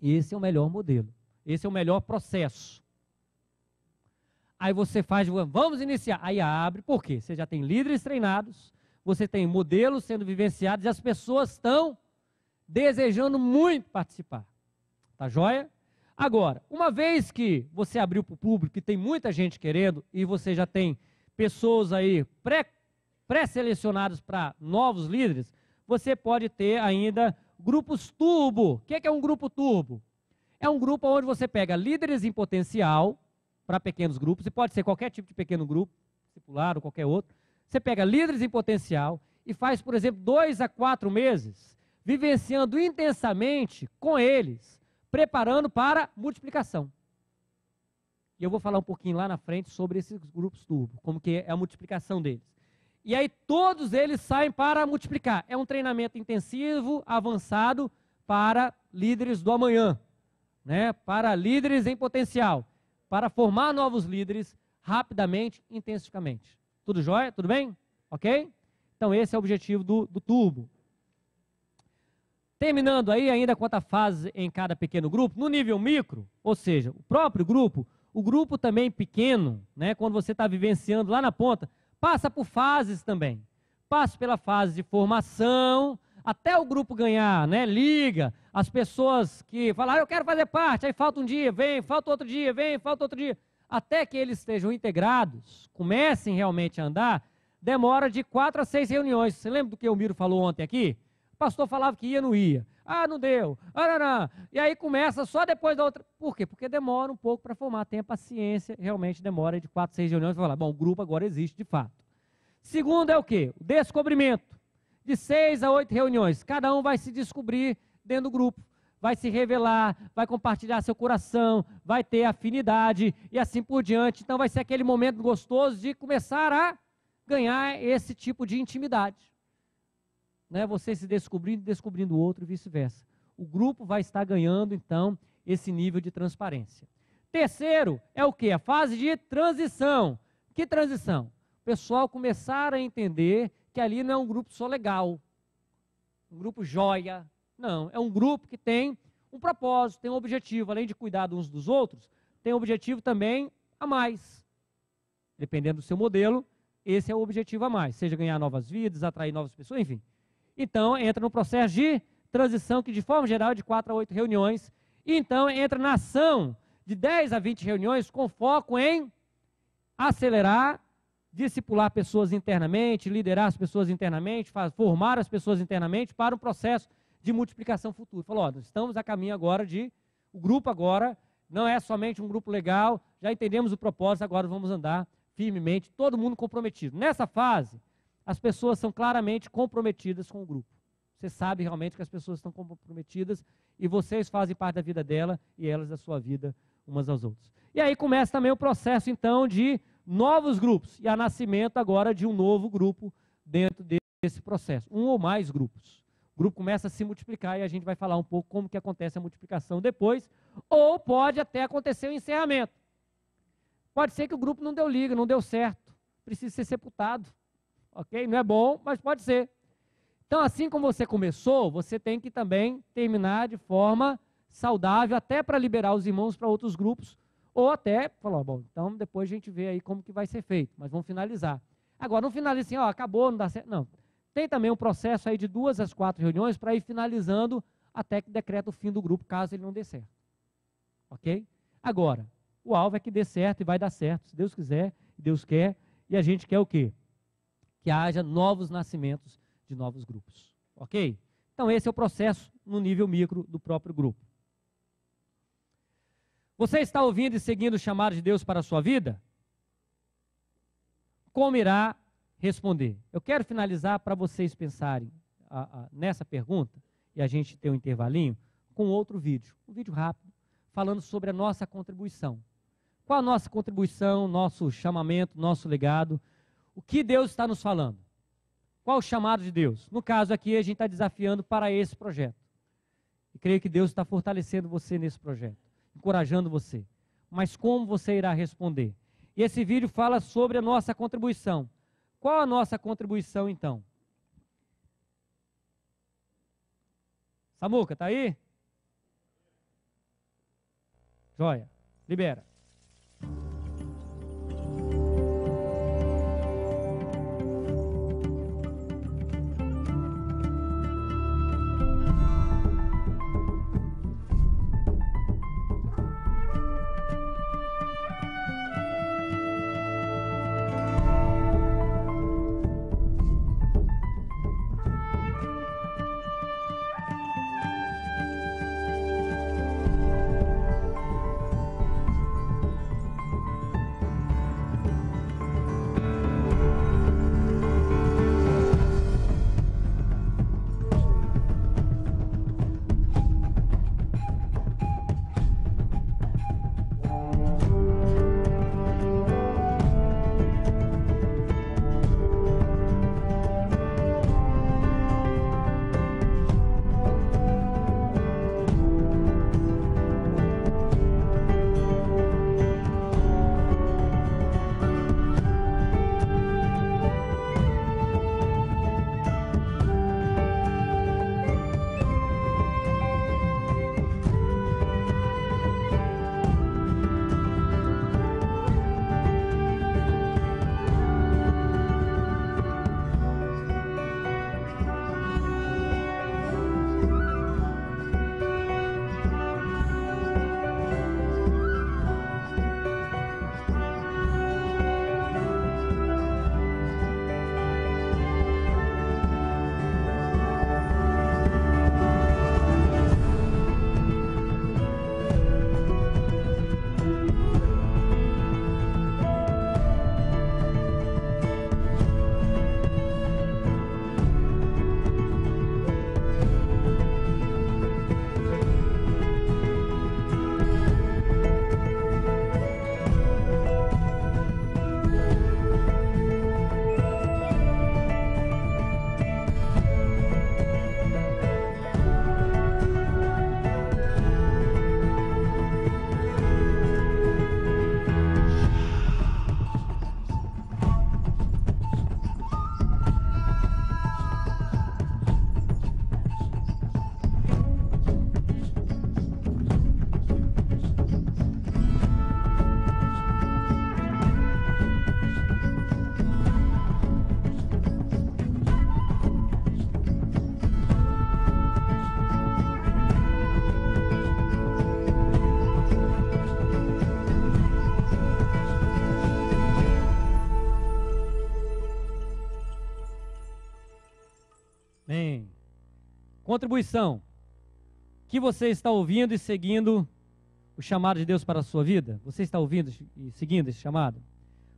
Esse é o melhor modelo. Esse é o melhor processo. Aí você faz, vamos iniciar. Aí abre, por quê? Você já tem líderes treinados, você tem modelos sendo vivenciados e as pessoas estão desejando muito participar. Tá joia? Agora, uma vez que você abriu para o público e tem muita gente querendo e você já tem pessoas aí pré-selecionadas para novos líderes, você pode ter ainda grupos turbo. O que é um grupo turbo? É um grupo onde você pega líderes em potencial para pequenos grupos, e pode ser qualquer tipo de pequeno grupo, discipular ou qualquer outro. Você pega líderes em potencial e faz, por exemplo, 2 a 4 meses, vivenciando intensamente com eles, preparando para multiplicação. E eu vou falar um pouquinho lá na frente sobre esses grupos turbo, como que é a multiplicação deles. E aí todos eles saem para multiplicar. É um treinamento intensivo, avançado, para líderes do amanhã, né? Para líderes em potencial, para formar novos líderes rapidamente, intensivamente. Tudo jóia? Tudo bem? Ok? Então esse é o objetivo do turbo. Terminando aí ainda quanto fase em cada pequeno grupo, no nível micro, ou seja, o próprio grupo, o grupo também pequeno, né, quando você está vivenciando lá na ponta, passa por fases também. Passa pela fase de formação, até o grupo ganhar, né, liga, as pessoas que falam, eu quero fazer parte, aí falta um dia, vem, falta outro dia, vem, falta outro dia, até que eles estejam integrados, comecem realmente a andar, demora de 4 a 6 reuniões. Você lembra do que o Miro falou ontem aqui? O pastor falava que ia, não ia. Ah, não deu. Ah, não. E aí começa só depois da outra. Por quê? Porque demora um pouco para formar. Tenha paciência, realmente demora de 4 a 6 reuniões para falar, bom, o grupo agora existe de fato. Segundo é o quê? O descobrimento. De 6 a 8 reuniões. Cada um vai se descobrir dentro do grupo. Vai se revelar, vai compartilhar seu coração, vai ter afinidade e assim por diante. Então vai ser aquele momento gostoso de começar a ganhar esse tipo de intimidade. Né, você se descobrindo e descobrindo o outro e vice-versa. O grupo vai estar ganhando, então, esse nível de transparência. Terceiro é o quê? A fase de transição. Que transição? O pessoal começar a entender que ali não é um grupo só legal, um grupo joia. Não, é um grupo que tem um propósito, tem um objetivo. Além de cuidar uns dos outros, tem um objetivo também a mais. Dependendo do seu modelo, esse é o objetivo a mais. Seja ganhar novas vidas, atrair novas pessoas, enfim. Então, entra no processo de transição, que de forma geral é de 4 a 8 reuniões. E então, entra na ação de 10 a 20 reuniões com foco em acelerar, discipular pessoas internamente, liderar as pessoas internamente, formar as pessoas internamente para um processo de multiplicação futura. Falou, ó, nós estamos a caminho agora o grupo agora não é somente um grupo legal, já entendemos o propósito, agora vamos andar firmemente, todo mundo comprometido. Nessa fase, as pessoas são claramente comprometidas com o grupo. Você sabe realmente que as pessoas estão comprometidas e vocês fazem parte da vida dela e elas da sua vida umas às outras. E aí começa também o processo, então, de novos grupos e a nascimento agora de um novo grupo dentro desse processo, um ou mais grupos. O grupo começa a se multiplicar e a gente vai falar um pouco como que acontece a multiplicação depois, ou pode até acontecer o encerramento. Pode ser que o grupo não deu liga, não deu certo, precisa ser sepultado. Ok? Não é bom, mas pode ser. Então, assim como você começou, você tem que também terminar de forma saudável, até para liberar os irmãos para outros grupos, ou até falar, bom, então depois a gente vê aí como que vai ser feito, mas vamos finalizar. Agora, não finaliza assim, ó, acabou, não dá certo. Não. Tem também um processo aí de 2 às 4 reuniões para ir finalizando até que decreta o fim do grupo, caso ele não dê certo. Ok? Agora, o alvo é que dê certo e vai dar certo, se Deus quiser, Deus quer, e a gente quer o quê? Que haja novos nascimentos de novos grupos. Ok? Então esse é o processo no nível micro do próprio grupo. Você está ouvindo e seguindo o chamado de Deus para a sua vida? Como irá responder? Eu quero finalizar para vocês pensarem nessa pergunta, e a gente ter um intervalinho, com outro vídeo. Um vídeo rápido, falando sobre a nossa contribuição. Qual a nossa contribuição, nosso chamamento, nosso legado? O que Deus está nos falando? Qual o chamado de Deus? No caso aqui, a gente está desafiando para esse projeto. E creio que Deus está fortalecendo você nesse projeto, encorajando você. Mas como você irá responder? E esse vídeo fala sobre a nossa contribuição. Qual a nossa contribuição, então? Samuca, está aí? Joia. Libera. Contribuição. Que você está ouvindo e seguindo o chamado de Deus para a sua vida? Você está ouvindo e seguindo esse chamado?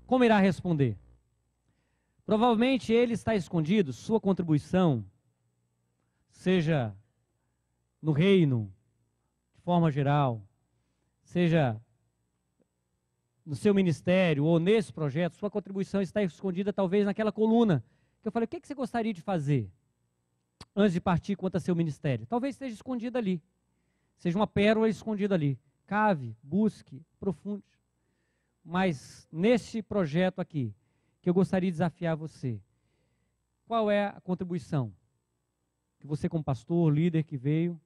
Como irá responder? Provavelmente ele está escondido, sua contribuição, seja no reino, de forma geral, seja no seu ministério ou nesse projeto, sua contribuição está escondida talvez naquela coluna que eu falei, o que você gostaria de fazer antes de partir quanto a seu ministério? Talvez esteja escondida ali, seja uma pérola escondida ali. Cave, busque, profunde. Mas nesse projeto aqui, que eu gostaria de desafiar você, qual é a contribuição que você como pastor, líder que veio,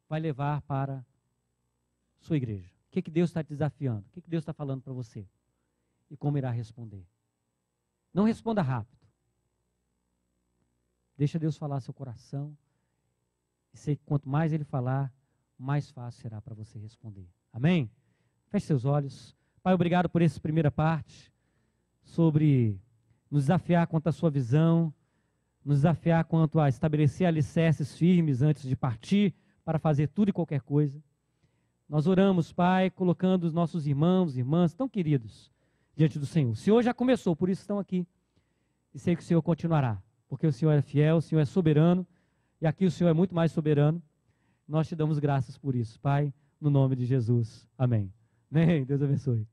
vai levar para sua igreja? O que Deus está te desafiando? O que Deus está falando para você? E como irá responder? Não responda rápido. Deixa Deus falar seu coração. E sei que quanto mais Ele falar, mais fácil será para você responder. Amém? Feche seus olhos. Pai, obrigado por essa primeira parte, sobre nos desafiar quanto à sua visão, nos desafiar quanto a estabelecer alicerces firmes antes de partir para fazer tudo e qualquer coisa. Nós oramos, Pai, colocando os nossos irmãos e irmãs tão queridos diante do Senhor. O Senhor já começou, por isso estão aqui. E sei que o Senhor continuará, porque o Senhor é fiel, o Senhor é soberano, e aqui o Senhor é muito mais soberano. Nós te damos graças por isso, Pai, no nome de Jesus. Amém. Amém. Deus abençoe.